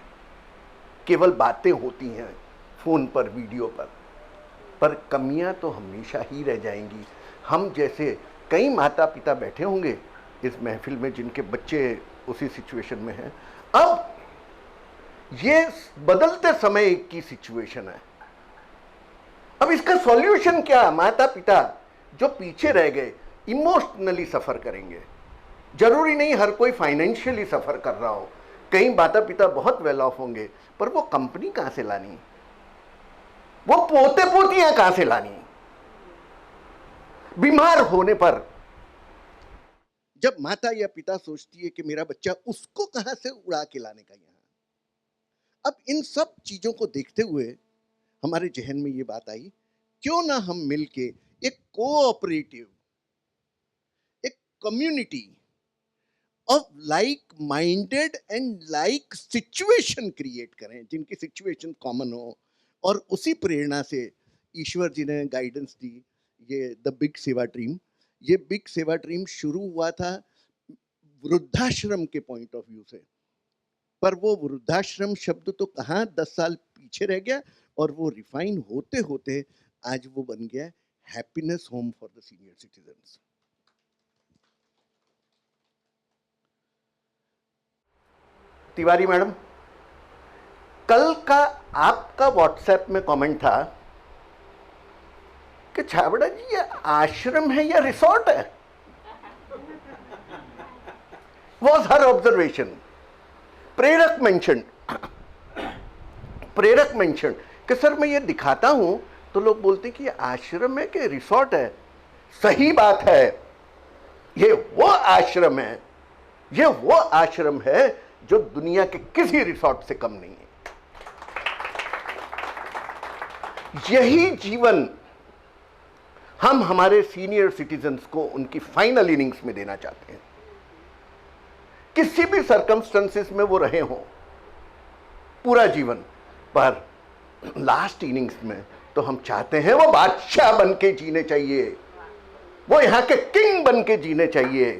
केवल बातें होती हैं फ़ोन पर, वीडियो पर कमियां तो हमेशा ही रह जाएंगी. हम जैसे कई माता पिता बैठे होंगे इस महफिल में जिनके बच्चे उसी सिचुएशन में हैं. अब ये बदलते समय की सिचुएशन है. अब इसका सॉल्यूशन क्या? माता पिता जो पीछे रह गए इमोशनली सफ़र करेंगे. जरूरी नहीं हर कोई फाइनेंशियली सफ़र कर रहा हो. कई माता पिता बहुत वेल ऑफ होंगे, पर वो कंपनी कहाँ से लानी, वो पोते पोतियां कहां से लानी. बीमार होने पर जब माता या पिता सोचती है कि मेरा बच्चा, उसको कहां से उड़ा के लाने का यहां. अब इन सब चीजों को देखते हुए हमारे जहन में ये बात आई, क्यों ना हम मिलके एक कोऑपरेटिव, एक community of like minded and like situation create करें, जिनकी सिचुएशन कॉमन हो. और उसी प्रेरणा से ईश्वर जी ने गाइडेंस दी ये द बिग सेवा ड्रीम. ये बिग सेवा ड्रीम शुरू हुआ था वृद्धाश्रम के पॉइंट ऑफ व्यू से, पर वो वृद्धाश्रम शब्द तो कहाँ 10 साल पीछे रह गया, और वो रिफाइन होते होते आज वो बन गया happiness home for the senior citizens. Tiwari madam, कल का आपका व्हाट्सएप में कमेंट था कि छाबड़ा जी ये आश्रम है या रिसोर्ट है. Was her observation. प्रेरक मेंशन कि सर मैं ये दिखाता हूं तो लोग बोलते कि ये आश्रम है कि रिसोर्ट है. सही बात है, ये वो आश्रम है, ये वो आश्रम है जो दुनिया के किसी रिसोर्ट से कम नहीं है. यही जीवन हम हमारे सीनियर सिटीजन्स को उनकी फाइनल इनिंग्स में देना चाहते हैं. किसी भी सर्कमस्टेंसेस में वो रहे हों पूरा जीवन, पर लास्ट इनिंग्स में तो हम चाहते हैं वो बादशाह बन के जीने चाहिए, वो यहाँ के किंग बन के जीने चाहिए,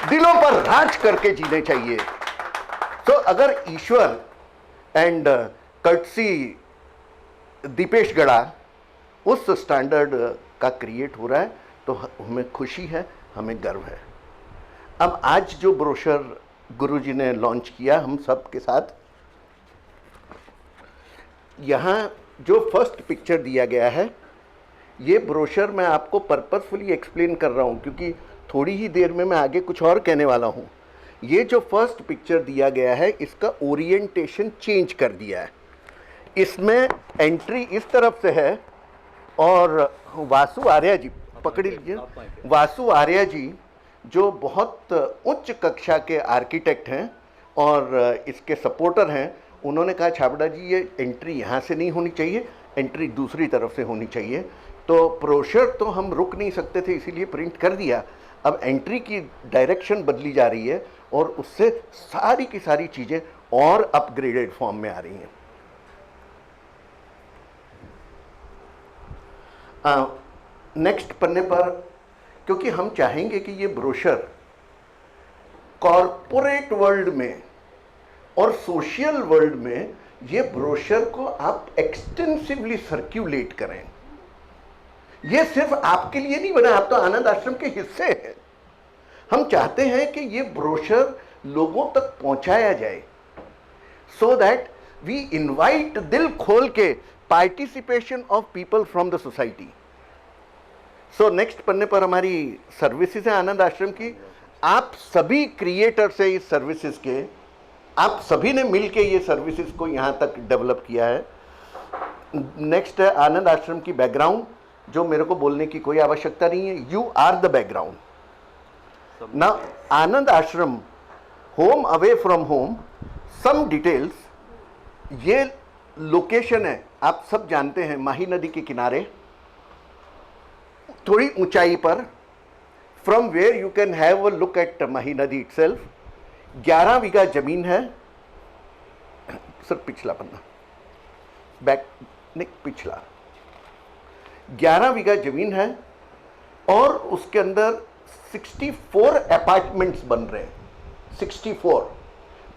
दिलों पर राज करके जीने चाहिए. तो अगर ईश्वर एंड कर्टसी दीपेश गड़ा उस स्टैंडर्ड का क्रिएट हो रहा है तो हमें खुशी है, हमें गर्व है. अब आज जो ब्रोशर गुरुजी ने लॉन्च किया हम सब के साथ, यहाँ जो फर्स्ट पिक्चर दिया गया है, ये ब्रोशर मैं आपको पर्पसफुली एक्सप्लेन कर रहा हूँ क्योंकि थोड़ी ही देर में मैं आगे कुछ और कहने वाला हूँ. ये जो फर्स्ट पिक्चर दिया गया है इसका ओरिएंटेशन चेंज कर दिया है. इसमें एंट्री इस तरफ से है और वासु आर्या जी, पकड़ लीजिए, वासु आर्या जी जो बहुत उच्च कक्षा के आर्किटेक्ट हैं और इसके सपोर्टर हैं, उन्होंने कहा छाबड़ा जी ये एंट्री यहाँ से नहीं होनी चाहिए, एंट्री दूसरी तरफ से होनी चाहिए. तो ब्रोशर तो हम रुक नहीं सकते थे इसीलिए प्रिंट कर दिया. अब एंट्री की डायरेक्शन बदली जा रही है और उससे सारी की सारी चीज़ें और अपग्रेडेड फॉर्म में आ रही हैं. नेक्स्ट पन्ने पर, क्योंकि हम चाहेंगे कि ये ब्रोशर कॉरपोरेट वर्ल्ड में और सोशल वर्ल्ड में ये ब्रोशर को आप एक्सटेंसिवली सर्क्यूलेट करें। ये सिर्फ आपके लिए नहीं बना, आप तो आनंद आश्रम के हिस्से हैं। हम चाहते हैं कि ये ब्रोशर लोगों तक पहुंचाया जाए, सो दैट वी इनवाइट दिल खोल के participation of people from the society. So next पन्ने पर हमारी सर्विसेज है आनंद आश्रम की। आप सभी क्रिएटर्स हैं इस सर्विसेज के, आप सभी ने मिलके ये सर्विसेज को यहाँ तक डेवलप किया है। नेक्स्ट है आनंद आश्रम की बैकग्राउंड, जो मेरे को बोलने की कोई आवश्यकता नहीं है, यू आर द बैकग्राउंड। ना Anand Ashram home away from home, some details. ये लोकेशन है, आप सब जानते हैं, माही नदी के किनारे थोड़ी ऊंचाई पर, from where you can have a look at Mahi नदी इटसेल्फ। 11 बीघा जमीन है। सर पिछला पन्ना, बैक नहीं पिछला। 11 बीघा जमीन है और उसके अंदर 64 अपार्टमेंट्स बन रहे हैं, 64,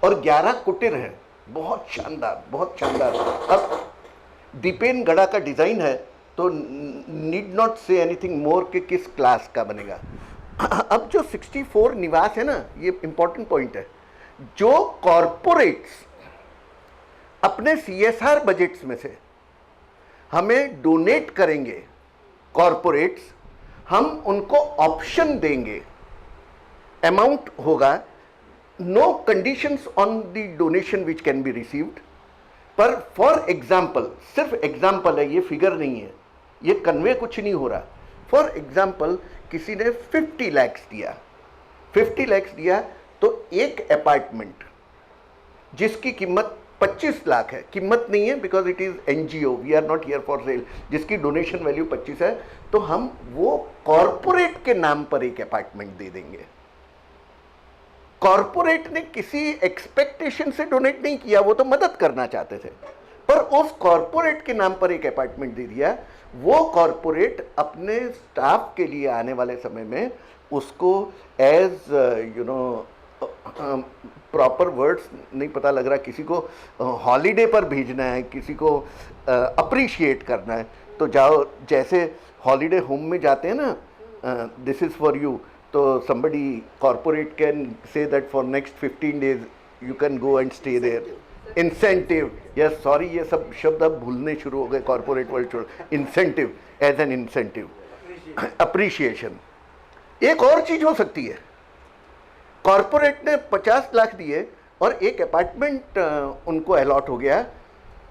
और 11 कुटीर हैं। बहुत शानदार, बहुत शानदार। अब दीपेन गढ़ा का डिजाइन है तो need not say anything more कि किस क्लास का बनेगा। अब जो 64 निवास है ना, ये इंपॉर्टेंट पॉइंट है। जो कॉरपोरेट्स अपने CSR बजट्स में से हमें डोनेट करेंगे, कॉरपोरेट्स, हम उनको ऑप्शन देंगे, अमाउंट होगा, no conditions on the donation which can be received. पर फॉर एग्जाम्पल, सिर्फ एग्जाम्पल है, ये फिगर नहीं है, ये कन्वे कुछ नहीं हो रहा। फॉर एग्जाम्पल किसी ने 50 लाख दिया, 50 लाख दिया तो एक अपार्टमेंट जिसकी कीमत 25 लाख है, कीमत नहीं है because it is NGO, we are not here for sale, जिसकी डोनेशन वैल्यू 25 है, तो हम वो कॉरपोरेट के नाम पर एक अपार्टमेंट दे देंगे। कॉरपोरेट ने किसी एक्सपेक्टेशन से डोनेट नहीं किया, वो तो मदद करना चाहते थे, पर उस कॉरपोरेट के नाम पर एक अपार्टमेंट दे दिया। वो कॉरपोरेट अपने स्टाफ के लिए आने वाले समय में उसको as you know, proper words नहीं पता लग रहा, किसी को हॉलीडे पर भेजना है, किसी को अप्रिशिएट करना है, तो जाओ, जैसे हॉलीडे होम में जाते हैं ना, दिस इज़ फॉर यू, तो somebody corporate can say that for next 15 days you can go and stay there. Incentive, yes, sorry, ये सब शब्द अब भूलने शुरू हो गए, कॉर्पोरेट वर्ल्ड छोड़। Incentive, as an incentive, appreciation. एक और चीज हो सकती है, कॉर्पोरेट ने 50 लाख दिए और एक अपार्टमेंट उनको अलॉट हो गया,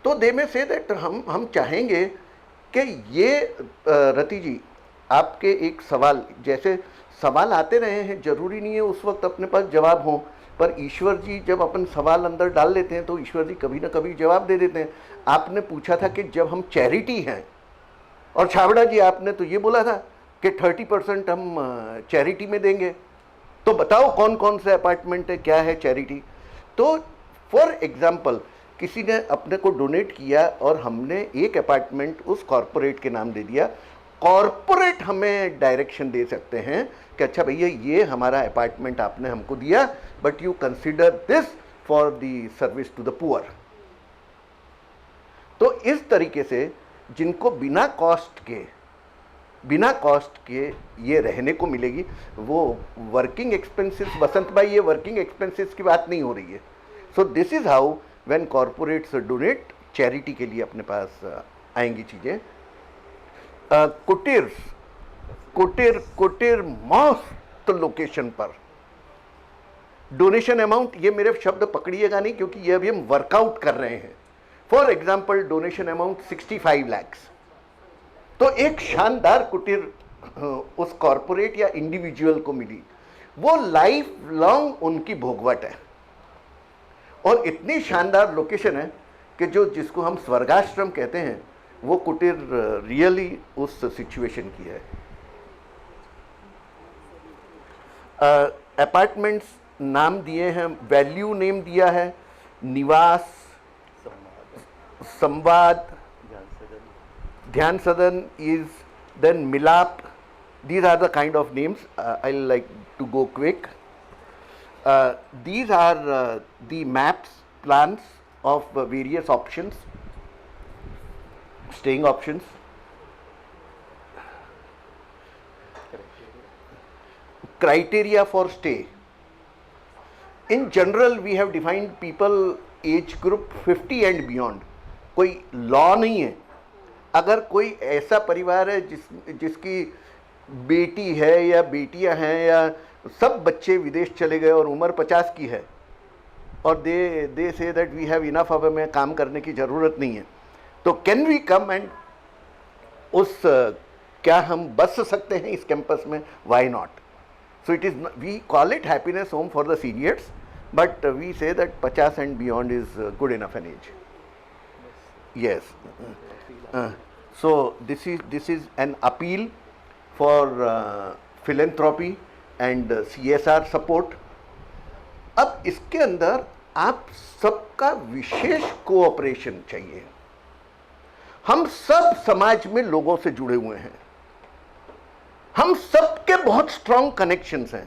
तो दे में से दैट हम चाहेंगे कि ये रति जी, आपके एक सवाल, जैसे सवाल आते रहे हैं, जरूरी नहीं है उस वक्त अपने पास जवाब हो, पर ईश्वर जी जब अपन सवाल अंदर डाल लेते हैं तो ईश्वर जी कभी ना कभी जवाब दे देते हैं। आपने पूछा था कि जब हम चैरिटी हैं, और छाबड़ा जी आपने तो ये बोला था कि 30% हम चैरिटी में देंगे, तो बताओ कौन कौन से अपार्टमेंट है, क्या है चैरिटी। तो फॉर एग्जाम्पल किसी ने अपने को डोनेट किया और हमने एक अपार्टमेंट उस कॉरपोरेट के नाम दे दिया। कॉरपोरेट हमें डायरेक्शन दे सकते हैं कि अच्छा भैया ये हमारा अपार्टमेंट आपने हमको दिया, but you consider this for the service to the poor. तो इस तरीके से जिनको बिना कॉस्ट के ये रहने को मिलेगी, वो वर्किंग एक्सपेंसेस, वसंत भाई ये वर्किंग एक्सपेंसेस की बात नहीं हो रही है। So this is how when corporates donate, charity के लिए अपने पास आएंगी चीज़ें। कुटीर मस्त लोकेशन पर डोनेशन अमाउंट, ये मेरे शब्द पकड़िएगा नहीं क्योंकि ये अभी हम वर्कआउट कर रहे हैं। For example donation amount 65 lakh, तो एक शानदार कुटीर उस कॉरपोरेट या इंडिविजुअल को मिली, वो लाइफ लॉन्ग उनकी भोगवट है, और इतनी शानदार लोकेशन है कि जिसको हम स्वर्गाश्रम कहते हैं, वो कुटीर रियली उस सिचुएशन की है। अपार्टमेंट्स नाम दिए हैं, वैल्यू नेम दिया है, निवास, संवाद, ध्यान सदन इज, देन मिलाप, these are the kind of names. I'll like to go quick. These are the maps, plans of various options, staying options. Criteria for stay. In general, we have defined people age group 50 and beyond. कोई law नहीं है. अगर कोई ऐसा परिवार है जिसकी बेटी है या बेटियां हैं या सब बच्चे विदेश चले गए और उम्र 50 की है और दे say that we have enough, अब हमें काम करने की ज़रूरत नहीं है, तो कैन वी कम एंड उस क्या हम बस सकते हैं इस कैंपस में? Why not? So it is, we call it happiness home for the seniors, but we say that 50 and beyond is good enough an age. Yes. So this is an appeal for philanthropy and CSR support. अब इसके अंदर आप सबका विशेष cooperation चाहिए. हम सब समाज में लोगों से जुड़े हुए हैं, हम सबके बहुत स्ट्रॉन्ग कनेक्शंस हैं.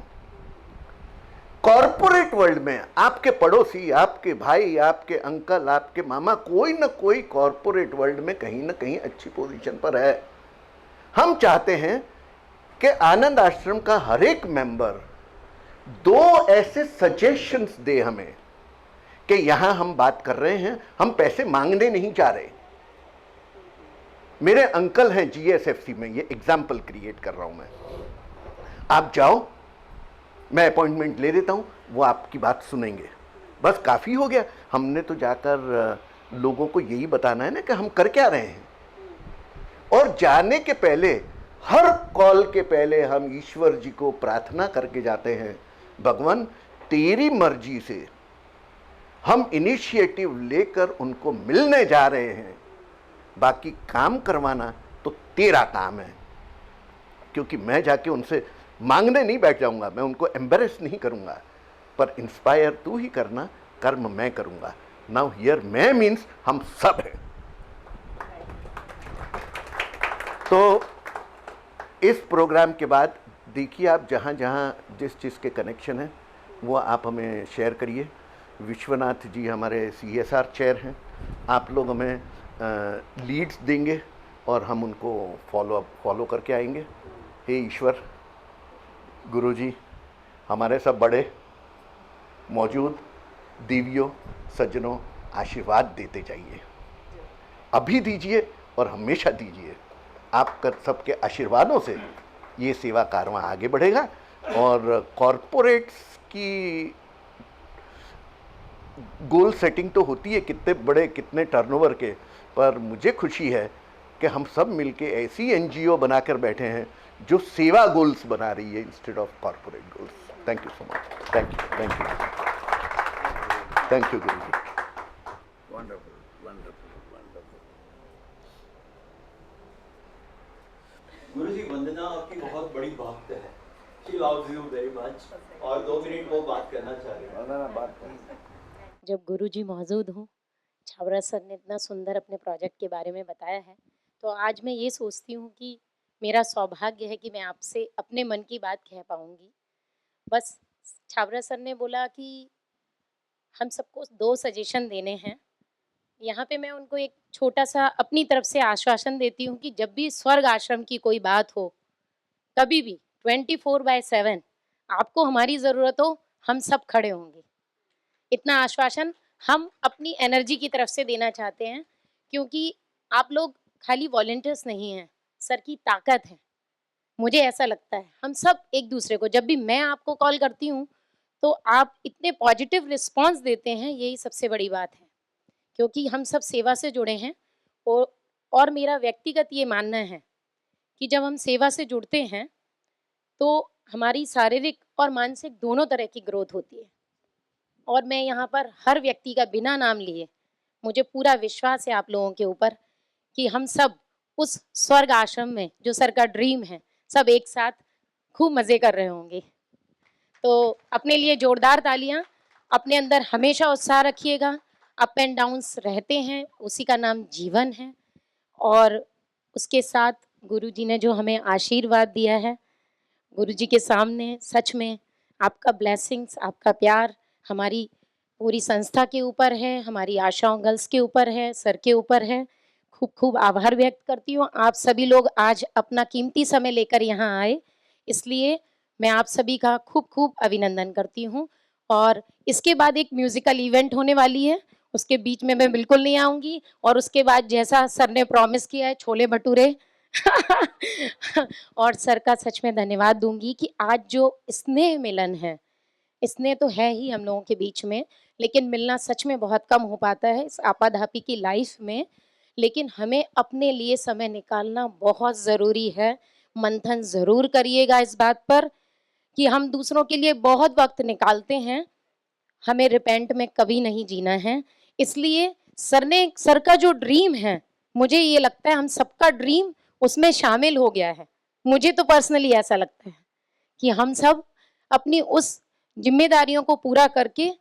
कॉरपोरेट वर्ल्ड में आपके पड़ोसी, आपके भाई, आपके अंकल, आपके मामा, कोई ना कोई कॉरपोरेट वर्ल्ड में कहीं ना कहीं अच्छी पोजीशन पर है. हम चाहते हैं कि आनंद आश्रम का हर एक मेंबर 2 ऐसे सजेशंस दे हमें कि यहां हम बात कर रहे हैं, हम पैसे मांगने नहीं जा रहे. मेरे अंकल हैं जीएसएफसी में, ये एग्जाम्पल क्रिएट कर रहा हूं मैं. आप जाओ, मैं अपॉइंटमेंट ले देता हूं, वो आपकी बात सुनेंगे, बस काफ़ी हो गया. हमने तो जाकर लोगों को यही बताना है ना कि हम कर क्या रहे हैं. और जाने के पहले, हर कॉल के पहले हम ईश्वर जी को प्रार्थना करके जाते हैं, भगवान तेरी मर्जी से हम इनिशिएटिव लेकर उनको मिलने जा रहे हैं, बाकी काम करवाना तो तेरा काम है. क्योंकि मैं जाके उनसे मांगने नहीं बैठ जाऊंगा, मैं उनको एम्बेरेस नहीं करूंगा, पर इंस्पायर तू ही करना, कर्म मैं करूंगा. नाउ हियर मैं मीन्स हम सब हैं. तो इस प्रोग्राम के बाद देखिए, आप जहाँ जहाँ जिस चीज़ के कनेक्शन हैं वो आप हमें शेयर करिए. विश्वनाथ जी हमारे CSR चेयर हैं, आप लोग हमें लीड्स देंगे और हम उनको फॉलो करके आएंगे. हे ईश्वर, गुरुजी, हमारे सब बड़े मौजूद देवियों, सज्जनों, आशीर्वाद देते जाइए. अभी दीजिए और हमेशा दीजिए. आपका सबके आशीर्वादों से ये सेवा कारवां आगे बढ़ेगा. और कॉरपोरेट्स की गोल सेटिंग तो होती है कितने बड़े, कितने टर्नओवर के, पर मुझे खुशी है कि हम सब मिलके ऐसी NGO बनाकर बैठे हैं जो सेवा गोल्स बना रही है instead of corporate goals. Thank you so much. Thank you, thank you, thank you Guru ji. Wonderful, wonderful, wonderful. Guruji, वंदना आपकी बहुत बड़ी भक्त है. She loves you very much. और 2 मिनट वो बात करना चाह रही है. वंदना बात करें. जब गुरुजी मौजूद हों, छाबड़ा सर ने इतना सुंदर अपने प्रोजेक्ट के बारे में बताया है, तो आज मैं ये सोचती हूँ कि मेरा सौभाग्य है कि मैं आपसे अपने मन की बात कह पाऊँगी. बस छाबड़ा सर ने बोला कि हम सबको 2 सजेशन देने हैं. यहाँ पे मैं उनको एक छोटा सा अपनी तरफ से आश्वासन देती हूँ कि जब भी स्वर्ग आश्रम की कोई बात हो, कभी भी 24/7 आपको हमारी ज़रूरत हो, हम सब खड़े होंगे. इतना आश्वासन हम अपनी एनर्जी की तरफ से देना चाहते हैं, क्योंकि आप लोग खाली वॉलंटियर्स नहीं हैं, सर की ताकत है. मुझे ऐसा लगता है हम सब एक दूसरे को, जब भी मैं आपको कॉल करती हूँ तो आप इतने पॉजिटिव रिस्पांस देते हैं, यही सबसे बड़ी बात है, क्योंकि हम सब सेवा से जुड़े हैं. और मेरा व्यक्तिगत ये मानना है कि जब हम सेवा से जुड़ते हैं तो हमारी शारीरिक और मानसिक दोनों तरह की ग्रोथ होती है. और मैं यहाँ पर हर व्यक्ति का बिना नाम लिए, मुझे पूरा विश्वास है आप लोगों के ऊपर कि हम सब उस स्वर्ग आश्रम में, जो सर का ड्रीम है, सब एक साथ खूब मज़े कर रहे होंगे. तो अपने लिए जोरदार तालियां. अपने अंदर हमेशा उत्साह रखिएगा. अप एंड डाउन्स रहते हैं, उसी का नाम जीवन है. और उसके साथ गुरुजी ने जो हमें आशीर्वाद दिया है, गुरुजी के सामने सच में आपका ब्लेसिंग्स, आपका प्यार हमारी पूरी संस्था के ऊपर है, हमारी आशाओं गर्ल्स के ऊपर है, सर के ऊपर है। खूब खूब आभार व्यक्त करती हूँ। आप सभी लोग आज अपना कीमती समय लेकर यहाँ आए, इसलिए मैं आप सभी का खूब खूब अभिनंदन करती हूँ। और इसके बाद एक म्यूजिकल इवेंट होने वाली है, उसके बीच में मैं बिल्कुल नहीं आऊँगी। और उसके बाद जैसा सर ने प्रॉमिस किया है, छोले भटूरे और सर का सच में धन्यवाद दूँगी कि आज जो स्नेह मिलन है, स्नेह तो है ही हम लोगों के बीच में, लेकिन मिलना सच में बहुत कम हो पाता है इस आपाधापी की लाइफ में। लेकिन हमें अपने लिए समय निकालना बहुत ज़रूरी है। मंथन ज़रूर करिएगा इस बात पर कि हम दूसरों के लिए बहुत वक़्त निकालते हैं, हमें रिपेंट में कभी नहीं जीना है। इसलिए सर का जो ड्रीम है, मुझे ये लगता है हम सबका ड्रीम उसमें शामिल हो गया है। मुझे तो पर्सनली ऐसा लगता है कि हम सब अपनी उस ज़िम्मेदारियों को पूरा करके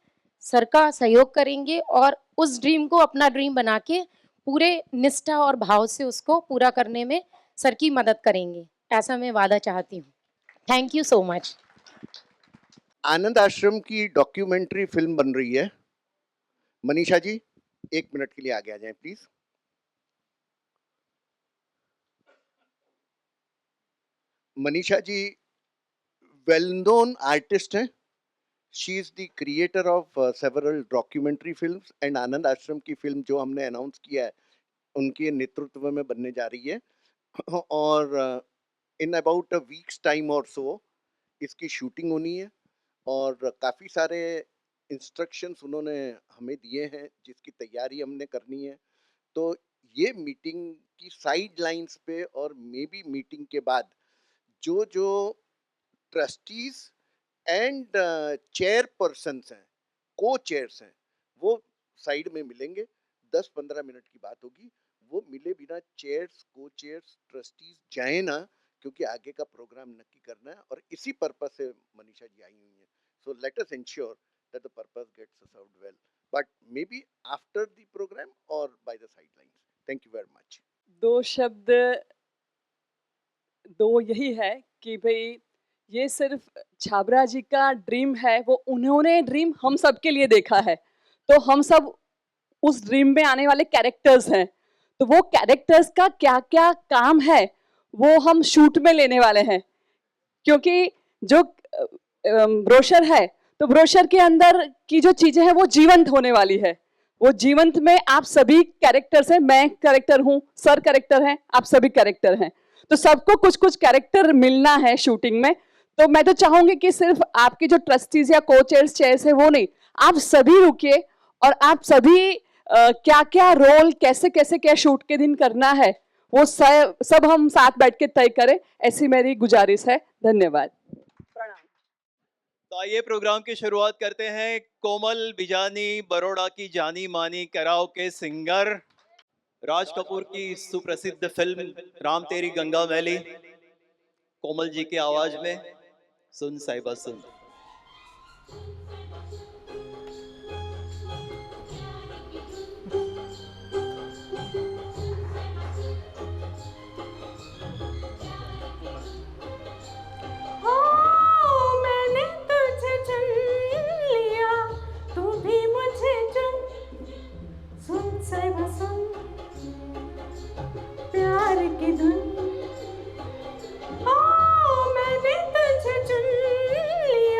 सर का सहयोग करेंगे और उस ड्रीम को अपना ड्रीम बना के पूरे निष्ठा और भाव से उसको पूरा करने में सर की मदद करेंगे। ऐसा मैं वादा चाहती हूँ। Thank you so much. Anand Ashram की डॉक्यूमेंट्री फिल्म बन रही है। मनीषा जी 1 मिनट के लिए आगे आ जाएं please. Manisha ji well known artist हैं। She is the creator of several documentary films and Anand Ashram की फिल्म जो हमने अनाउंस किया है उनके नेतृत्व में बनने जा रही है और in about a weeks time और सो इसकी शूटिंग होनी है और काफ़ी सारे इंस्ट्रक्शंस उन्होंने हमें दिए हैं जिसकी तैयारी हमने करनी है। तो ये मीटिंग की साइड लाइंस पे और मे बी मीटिंग के बाद जो जो ट्रस्टीज एंड चेयरपर्सन्स हैं, को चेयर्स हैं, वो साइड में मिलेंगे। 10-15 मिनट की बात होगी। वो मिले बिना चेयर्स, को चेयर्स, ट्रस्टीज जाए ना, क्योंकि आगे का प्रोग्राम नक्की करना है और इसी पर्पस से मनीषा जी आई हुई हैं। So let us ensure that the purpose gets served well, but maybe after the programme or by the sidelines. Thank you very much. 2 शब्द यही है कि भाई ये सिर्फ छाबरा जी का ड्रीम है, वो उन्होंने ड्रीम हम सब के लिए देखा है, तो हम सब उस ड्रीम में आने वाले कैरेक्टर्स हैं। तो वो कैरेक्टर्स का क्या क्या काम है वो हम शूट में लेने वाले हैं, क्योंकि जो ब्रोशर है तो ब्रोशर के अंदर की जो चीजें हैं वो जीवंत होने वाली है। वो जीवंत में आप सभी कैरेक्टर्स हैं, मैं कैरेक्टर हूँ, सर कैरेक्टर हैं, आप सभी कैरेक्टर हैं, तो सबको कुछ कुछ कैरेक्टर मिलना है शूटिंग में। तो मैं तो चाहूंगी कि सिर्फ आपके जो ट्रस्टीज या को चेयर्स है वो नहीं, आप सभी रुकिए और आप सभी क्या क्या रोल कैसे कैसे क्या शूट के दिन करना है वो सब हम साथ बैठ के तय करें, ऐसी मेरी गुजारिश है। धन्यवाद। तो आइए प्रोग्राम की शुरुआत करते हैं। कोमल बिजानी बड़ौदा की जानी मानी कराओके सिंगर, राज कपूर की सुप्रसिद्ध फिल्म राम तेरी गंगा मैली, कोमल जी की आवाज में सुन साहिबा सुन। प्यार की धुन, मैंने तुझे चुन लिया।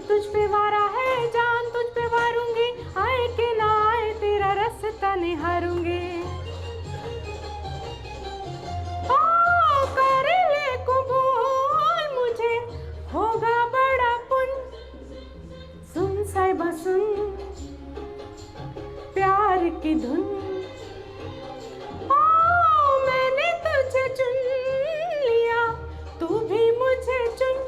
तुझ पे वारा है, जान तुझ पे वारूंगी, आए के ना आए तेरा रास्ता निहारूंगी। ओ कर ले कबूल मुझे होगा बड़ा पुण्य, सुन साहिबा सुन प्यार की धुन। ओ मैंने तुझे चुन लिया, तू भी मुझे चुन।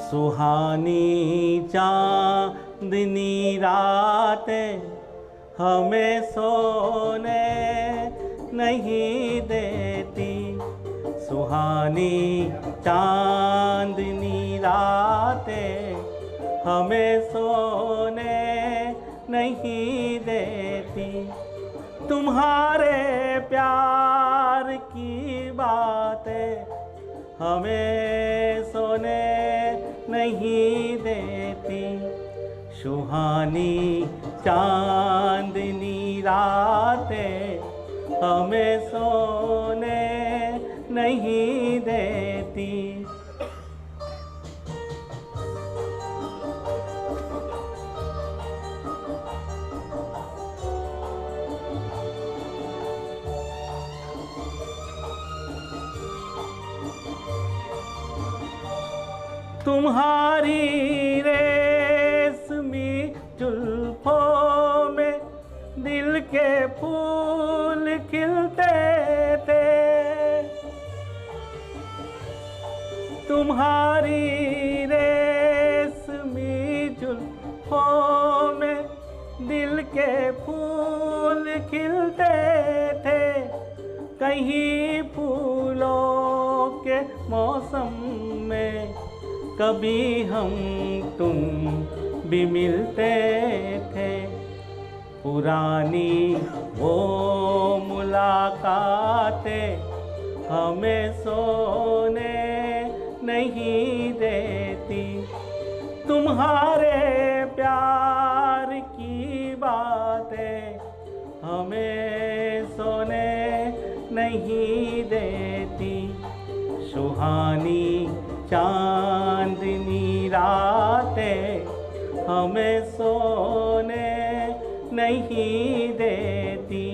सुहानी चांदनी रातें हमें सोने नहीं देती, सुहानी चांदनी रातें हमें सोने नहीं देती। तुम्हारे प्यार की बातें हमें सोने नहीं देती, सुहानी चांदनी रातें हमें सोने नहीं देती। तुम्हारी रेशमी जुल्फों में दिल के फूल खिलते थे, तुम्हारी रेशमी जुल्फों में दिल के फूल खिलते थे। कहीं फूलों के मौसम में कभी हम तुम भी मिलते थे, पुरानी वो मुलाकातें हमें सोने नहीं देती। तुम्हारे प्यार की बातें हमें सोने नहीं देती, सुहानी चांदनी रातें हमें सोने नहीं देती।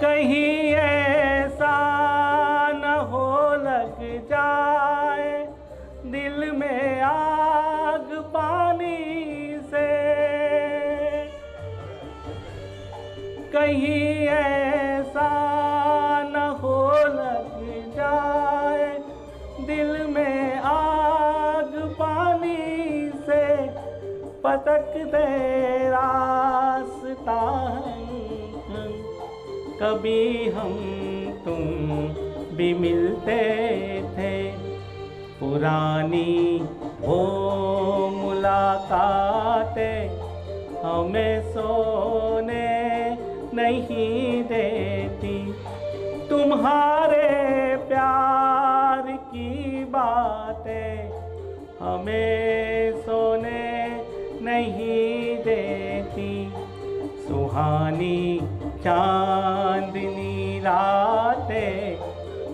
कहीं ऐसा न हो लग जाए दिल में आग पानी से, कहीं ऐसा न हो लग जाए दिल में आग पानी से, पतक दे रास्ता कभी हम तुम भी मिलते थे, पुरानी वो मुलाकातें हमें सोने नहीं देती। तुम्हारे प्यार की बातें हमें सोने नहीं देती, सुहानी चांदनी रातें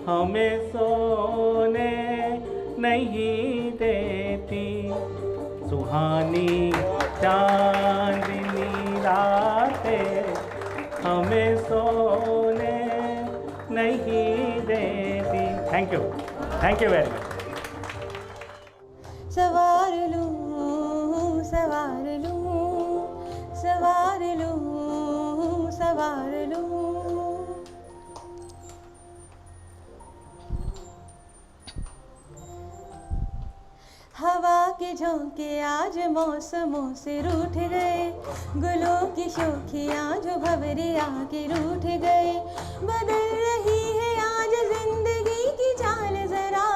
हमें सोने नहीं देती, सुहानी चांदनी रातें हमें सोने नहीं देती। Thank you very much. सवार लूं सवार लूं सवार लूं सवार लूं, हवा के झोंके आज मौसमों से रूठ गए, गुलों की शोखियाँ जो भंवरिया के रूठ गए। बदल रही है आज जिंदगी की चाल जरा,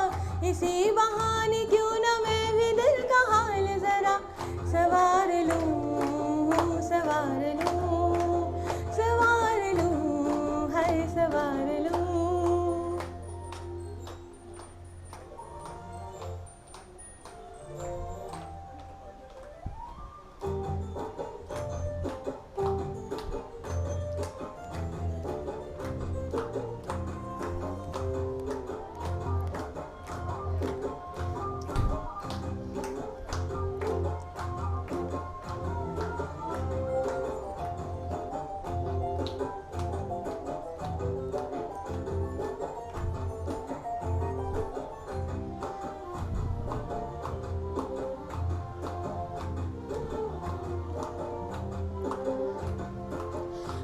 इसी बहाने क्यों न मैं भी दिल का हाल जरा सवार लूं, सवार लूं, सवार लूं, हाय सवार लूं।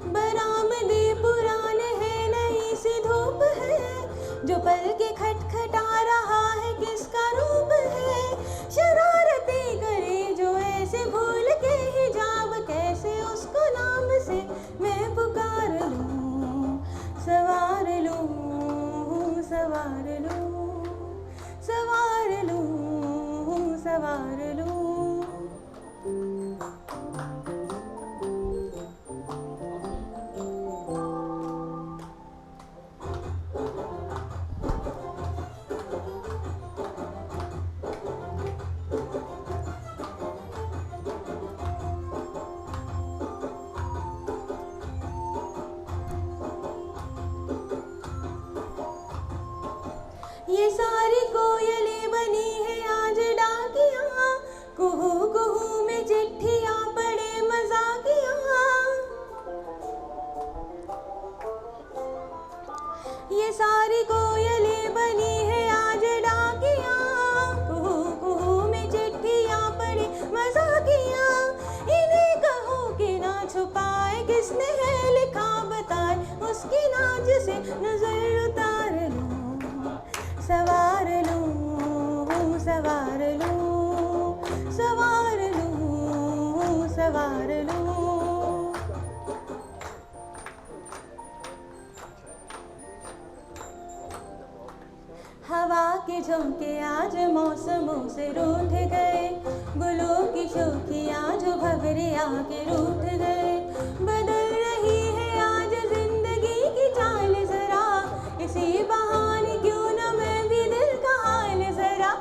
बरामदे पुराने हैं, नई सी धूप है, जो पल के खटखटा रहा है किसका रूप है। शरारतें करे जो ऐसे भूल के हिजाब, कैसे उसको नाम से मैं पुकार लूं, सवार लूं, सवार लूं, सवार लूं, सवार लूं। ये सारी कोयलें बनी है आज डाकियाँ, कुहू कुहू में चिट्ठियाँ पड़े मजाकियाँ। ये सारी कोयलें बनी है आज डाकियाँ, कुहू कुहू में चिट्ठियाँ पड़े मजाकियाँ। इन्हें कहो कि ना छुपाए किसने है लिखा बताए, उसकी नाज से नजर उतार लूं, सवार लूं, सवार लूं, सवार लूं, सवार लूं। हवा के झोंके आज मौसमों से रूठ गए, गुलों की शोखियाँ जो भंवरिया के रूठ गए। बदल रही है आज जिंदगी की चाल जरा, इसी बहाने क्यों न मैं भी दिल का हाल जरा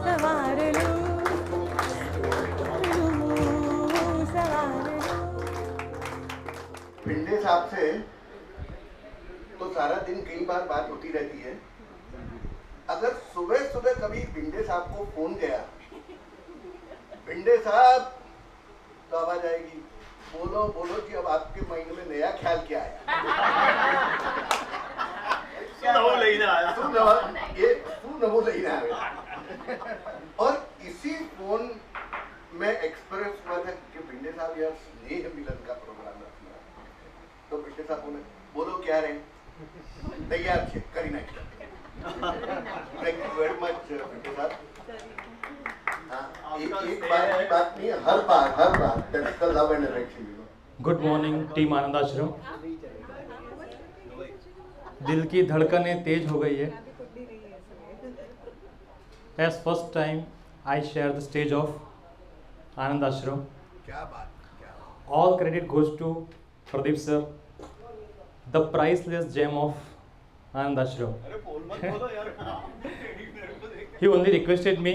सवार लूं, सवार लूं। भिंडे साहब से तो सारा दिन कई बार बात होती रहती है। अगर सुबह सुबह कभी भिंडे साहब को फोन गया, भिंडे साहब, तो आवाज आएगी, बोलो बोलो जी, अब आपके माइंड में नया ख्याल क्या आया? नवो लेने आया। तू नवो लेने आया। और इसी फोन में एक्सप्रेस हुआ था कि भिंडे साहब यार स्नेह मिलन का प्रोग्राम रखना, तो भिंडे साहब बोले, बोलो क्या रहे, तैयार थे, करी ना। Thank you very much Bhinde साहब। एक बार की बात नहीं, हर बार that's the love and affection, you know. Good morning team Anand Ashram. दिल की धड़कनें तेज हो गई है। As first time I share the stage of Anand Ashram. क्या बात, all credit goes to Pradeep sir, the priceless gem of Anand Ashram. He only requested me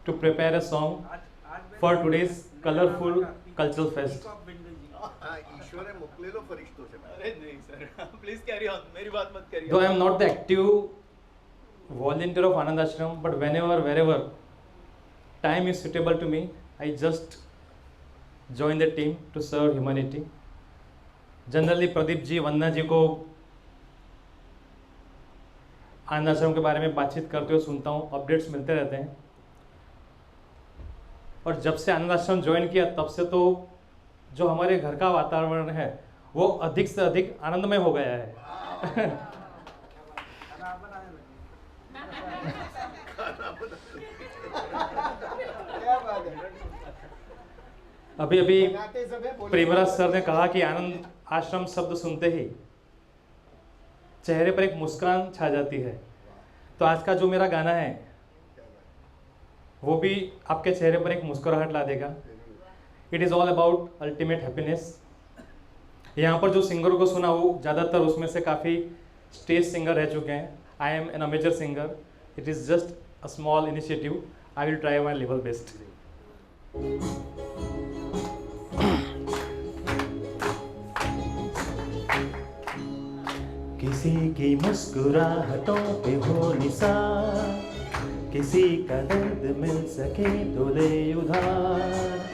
to prepare a song for today's colorful cultural fest. ईश्वर है, मोकले लो फरिश्तों से। अरे नहीं सर, प्लीज कैरी ऑन, मेरी बात मत करिए। Though I am not the active volunteer of Anand Ashram, but wherever time is suitable to me, I just join the team to serve humanity. Generally Pradeep ji, वंदना जी को आनंद आश्रम के बारे में बातचीत करते हुए सुनता हूँ, अपडेट्स मिलते रहते हैं। और जब से आनंद आश्रम ज्वाइन किया तब से तो जो हमारे घर का वातावरण है वो अधिक से अधिक आनंदमय हो गया है। अभी अभी बनाते समय बोले- प्रेमराज सर ने कहा कि आनंद आश्रम शब्द सुनते ही चेहरे पर एक मुस्कान छा जाती है। तो आज का जो मेरा गाना है वो भी आपके चेहरे पर एक मुस्कुराहट ला देगा। It is all about ultimate happiness. यहाँ पर जो सिंगर को सुना वो ज़्यादातर उसमें से काफ़ी स्टेज सिंगर रह चुके हैं। I am an amateur singer. It is just a small initiative. I will try my level best. किसी की मुस्कुराहटों पे हो निसार, किसी का दर्द मिल सके तो ले उधार,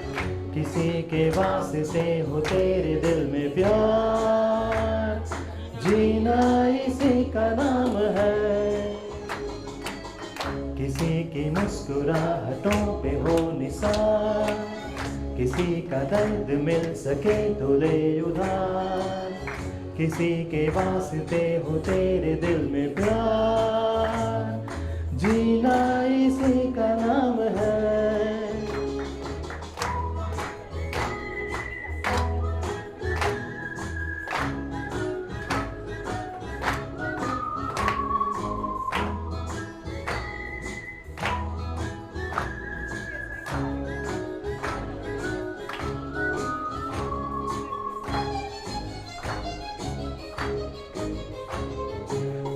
किसी के वास्ते हो तेरे दिल में प्यार, जीना इसी का नाम है। किसी की मुस्कुराहटों पे हो निसार, किसी का दर्द मिल सके तो ले उधार, किसी के वास्ते हो तेरे दिल में प्यार, जीना इसी का नाम है।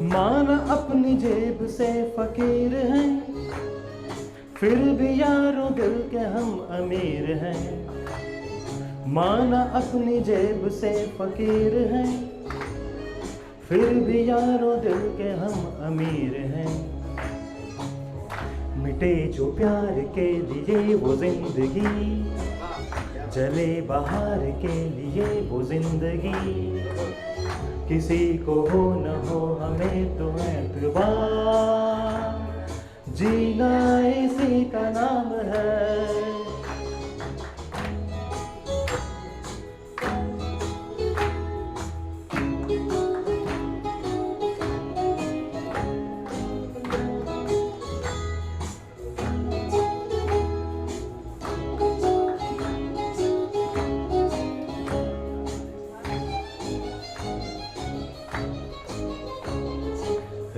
मान अपनी जेब से फकीर हैं, फिर भी यारों दिल के हम अमीर हैं। माना अपनी जेब से फकीर हैं, फिर भी यारों दिल के हम अमीर हैं। मिटे जो प्यार के लिए वो जिंदगी, जले बहार के लिए वो जिंदगी, किसी को हो न हो हमें तो एतबार, जीना इसी का नाम है।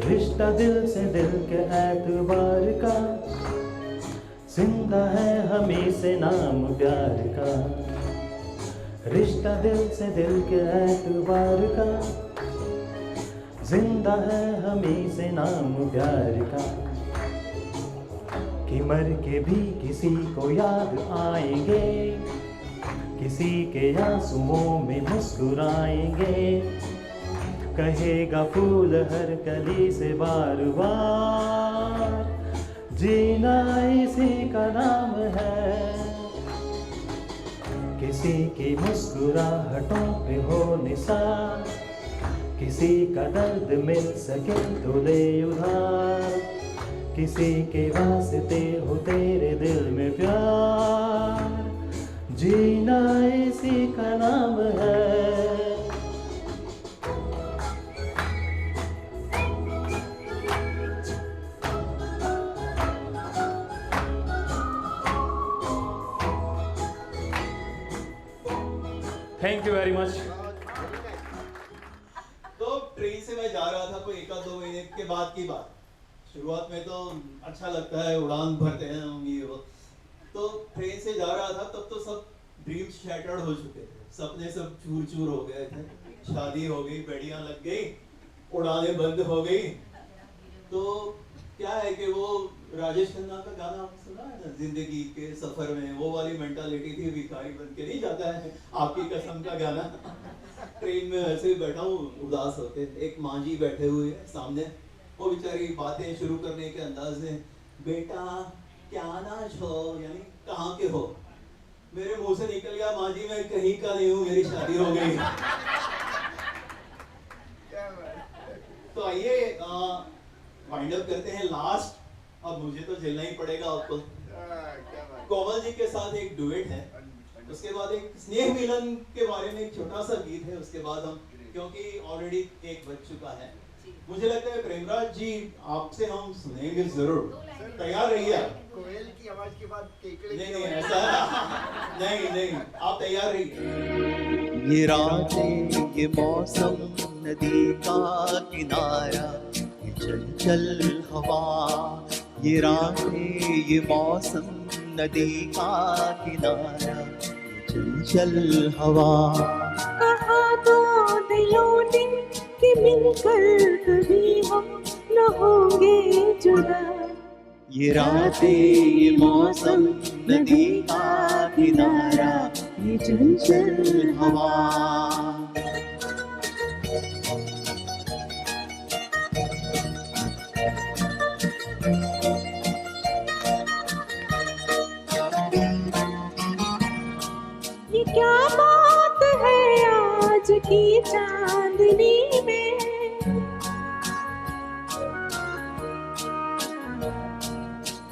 रिश्ता दिल से दिल के एतबार का, जिंदा है हमें से नाम प्यार का। रिश्ता दिल से दिल के एतबार का, जिंदा है हमें से नाम प्यार का। कि मर के भी किसी को याद आएंगे, किसी के आंसुओं में मुस्कुराएंगे, कहेगा फूल हर कली से बार बार, जीना इसी का नाम है। किसी की मुस्कुराहटों पे हो निसार, किसी का दर्द मिल सके तो ले उधार, किसी के वास्ते हो तेरे दिल में प्यार, जीना इसी का नाम है। Thank you very much. तो ट्रेन से मैं जा रहा था कोई 1-2 महीने के बाद की बात। शुरुआत में तो अच्छा लगता है, उड़ान भरते हैं हम ये वो। तो ट्रेन से जा रहा था तब तो सब ड्रीम्स शैटर्ड हो चुके थे, सपने सब चूर चूर हो गए थे। शादी हो गई, बेड़ियां लग गई, उड़ानें बंद हो गई। तो क्या है कि वो राजेश खन्ना का गाना सुना है ना, जिंदगी के सफर में, वो वाली मेंटालिटी थी, भिखारी बन के नहीं जाता है, आपकी कसम का गाना। ट्रेन में ऐसे ही बैठा हूँ, उदास होते, एक माँ जी बैठे हुए सामने, वो बेचारी बातें शुरू करने के अंदाज में, बेटा क्या नाज हो, यानी कहाँ के हो। मेरे मुंह से निकल गया, माँ जी मैं कहीं का नहीं हूँ, मेरी शादी हो गई। तो आइए वाइंड अप करते हैं लास्ट। अब मुझे तो झेलना ही पड़ेगा आपको। कोमल जी के साथ एक डुएट है, उसके बाद एक स्नेह मिलन के बारे में एक छोटा सा गीत है, उसके बाद हम, क्योंकि ऑलरेडी 1 बज चुका है, मुझे लगता है प्रेमराज जी आपसे हम सुनेंगे जरूर, तैयार रहिए आप। कोयल की आवाज के बाद केकड़े नहीं नहीं ऐसा नहीं, आप तैयार रहिए। ये रातें ये मौसम नदी का किनारा, ये चंचल हवा, ये रातें ये मौसम नदी का किनारा, ये चंचल हवा। कहा तो दिलों ने कि मिलकर कभी हम न होंगे जुदा। ये रातें ये मौसम नदी का किनारा, ये चंचल हवा। ये क्या बात है आज की चांदनी में,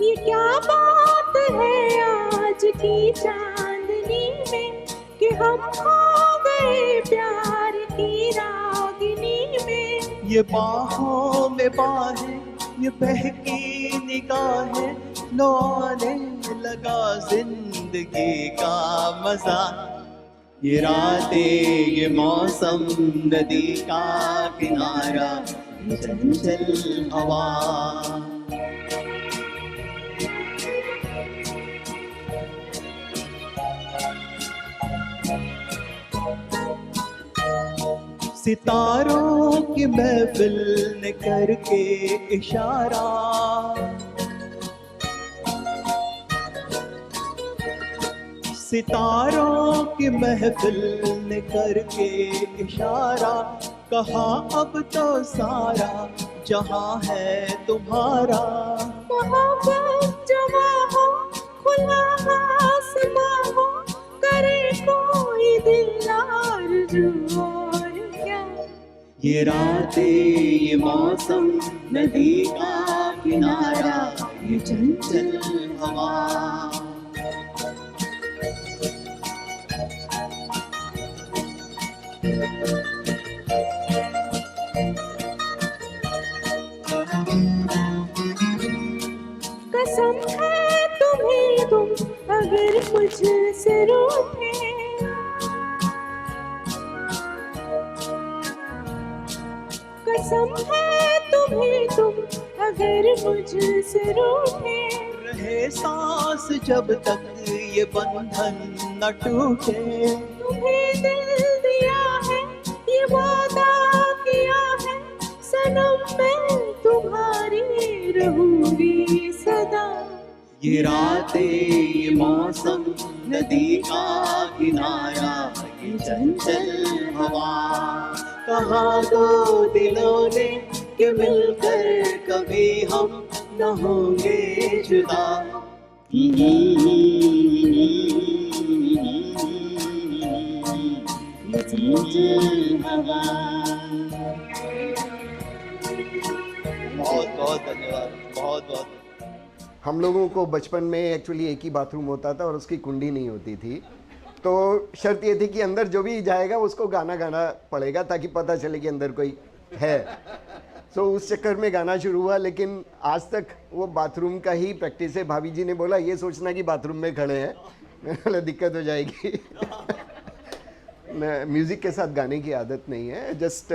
ये क्या बात है आज की चांदनी में, कि हम खो गए प्यार की रागिनी में। ये बाहों में बाहें, ये बहकी निगाहें, लो आने लगा जिंदगी का मजा। ये रातें ये मौसम नदी का किनारा, ये चंचल हवा। सितारों की महफिल ने करके इशारा, सितारों की महफिल ने करके इशारा, कहा अब तो सारा जहां है तुम्हारा। मोहब्बत जवां हो, खुला आसमां हो, करे कोई दिल आरज़ू और क्या। ये रातें ये मौसम नदी का किनारा, ये चंचल हवा। कसम है तुम्हें तुम अगर मुझसे रूठे, कसम है तुम्हें तुम अगर मुझसे रूठे। रहे सांस जब तक ये बंधन न टूटे, तुम्हें दिल दिया है ये वादा किया है, सनम मैं तुम्हारी रहूंगी सदा। ये रातें ये मौसम नदी का किनारा, ये चंचल हवा। कहा तो दिलों ने कि मिलकर कभी हम न होंगे जुदा। ये चंचल हवा। बहुत बहुत धन्यवाद, बहुत बहुत। हम लोगों को बचपन में एक्चुअली एक ही बाथरूम होता था और उसकी कुंडी नहीं होती थी, तो शर्त ये थी कि अंदर जो भी जाएगा उसको गाना गाना पड़ेगा ताकि पता चले कि अंदर कोई है। तो उस चक्कर में गाना शुरू हुआ, लेकिन आज तक वो बाथरूम का ही प्रैक्टिस है। भाभी जी ने बोला ये सोचना कि बाथरूम में खड़े हैं, मैंने बोला दिक्कत हो जाएगी। म्यूज़िक के साथ गाने की आदत नहीं है। जस्ट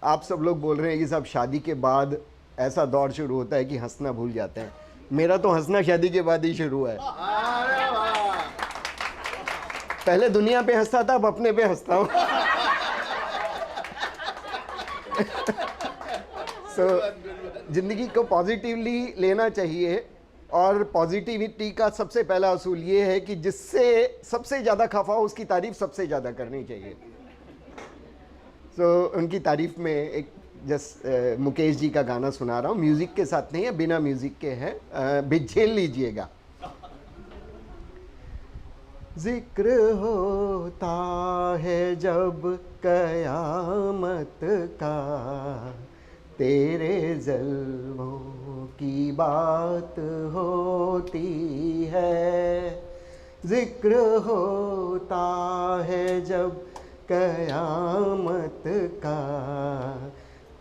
आप सब लोग बोल रहे हैं कि साहब शादी के बाद ऐसा दौर शुरू होता है कि हंसना भूल जाते हैं। मेरा तो हंसना शादी के बाद ही शुरू है। पहले दुनिया पे हंसता था, अब अपने पे हंसता हूँ। जिंदगी को पॉजिटिवली लेना चाहिए, और पॉजिटिविटी का सबसे पहला असूल ये है कि जिससे सबसे ज़्यादा खफा हो उसकी तारीफ सबसे ज़्यादा करनी चाहिए। उनकी तारीफ में एक मुकेश जी का गाना सुना रहा हूँ, म्यूज़िक के साथ नहीं है, बिना म्यूज़िक के है, झेल लीजिएगा। जिक्र होता है जब कयामत का, तेरे जल्वों की बात होती है। जिक्र होता है जब कयामत का,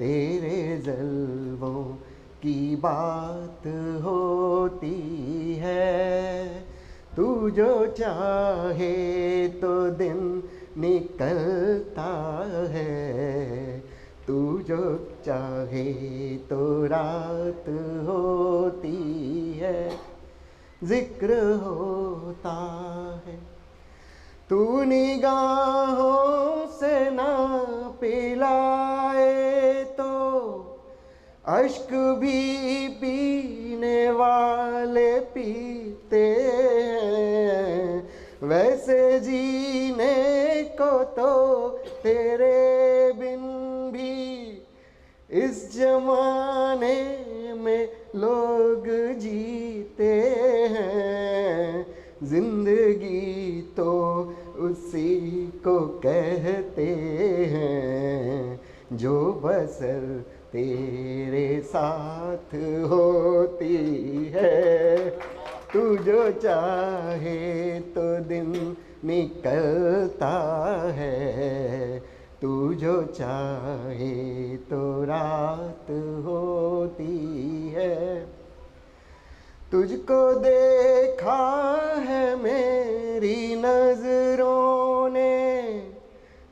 तेरे जलवों की बात होती है। तू जो चाहे तो दिन निकलता है, तू जो चाहे तो रात होती है, जिक्र होता है। तू निगाहों से ना पिलाए तो अश्क भी पीने वाले पीते हैं। वैसे जीने को तो तेरे बिन भी इस जमाने में लोग जीते हैं। जिंदगी तो उसी को कहते हैं जो बसर तेरे साथ होती है। तू जो चाहे तो दिन निकलता है, तू जो चाहे तो रात होती है। तुझको देखा है मेरी नजरों ने,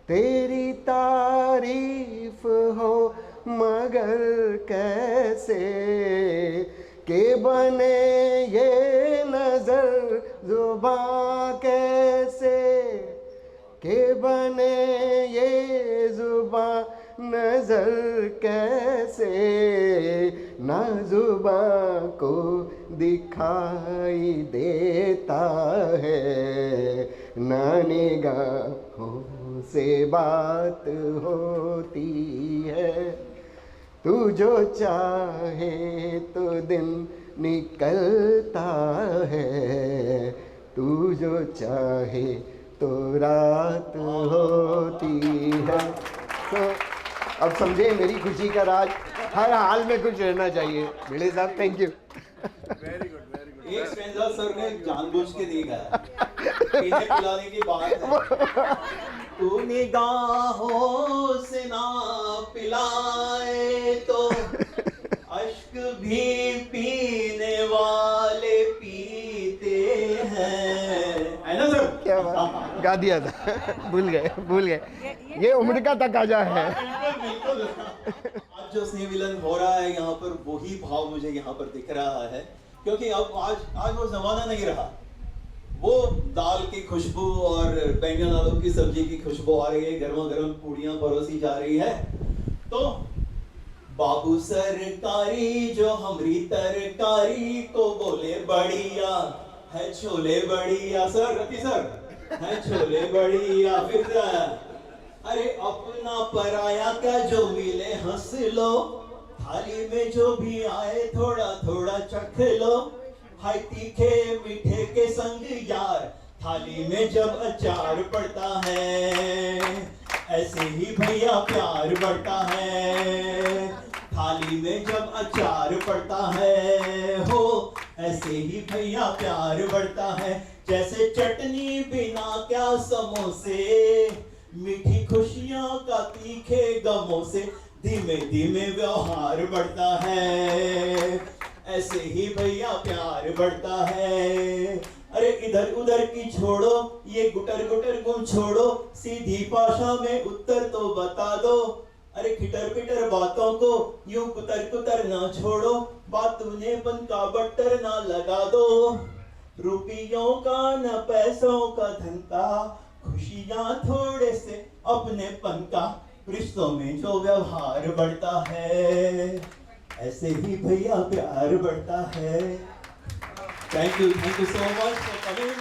तेरी तारीफ हो मगर कैसे के बने ये नजर जुबां कैसे, के बने ये जुबां नजर कैसे, ना जुबां को दिखाई देता है, ना निगाहों से बात होती है। तू जो चाहे तो दिन निकलता है, तू जो चाहे तो रात होती है। तो अब समझे मेरी खुशी का राज, हर हाल में कुछ रहना चाहिए। भिड़े साहब thank you. Very good very good. एक स्टैंजा सर ने जानबूझ के नहीं गाया, पीने पिलाने की बात है। तू निगाहों से ना पिलाए तो अश्क भी पीने वाले पीते हैं, है ना सर? क्या बात, गा दिया था। भूल गए ये उम्र का तकाजा है। बिल्कुल। आज जो स्नेह मिलन हो रहा है यहाँ पर, वही भाव मुझे यहाँ पर दिख रहा है, क्योंकि अब आज वो जमाना नहीं रहा। वो दाल की खुशबू और बैंगन आलू की सब्जी की खुशबू आ रही है, गर्मा गर्म पूड़ियाँ परोसी जा रही है। तो बाबू सरकारी जो हमरी तरकारी को बोले बढ़िया है छोले बढ़िया। सर रति सर है छोले बढ़िया। फिर अरे अपना पराया का जो मिले हंस लो, थाली में जो भी आए थोड़ा थोड़ा चख लो। हाय तीखे मीठे के संग यार, थाली में जब अचार पड़ता है, ऐसे ही भैया प्यार बढ़ता है। थाली में जब अचार पड़ता है हो, ऐसे ही भैया प्यार बढ़ता है। जैसे चटनी बिना क्या समोसे, मीठी खुशियां का तीखे गमों से, धीमे धीमे व्यवहार बढ़ता है, ऐसे ही भैया प्यार बढ़ता है। अरे इधर उधर की छोड़ो, ये गुटर गुटर गुम छोड़ो, सीधी भाषा में उत्तर तो बता दो। अरे खिटर पिटर बातों को यूं कुतर कुतर ना छोड़ो, बातूने पन का बट्टर ना लगा दो। रुपयों का न पैसों का धन का, खुशियां थोड़े से अपनेपन का, रिश्तों में जो व्यवहार बढ़ता है, ऐसे ही भैया प्यार बढ़ता है। Thank you so much for coming.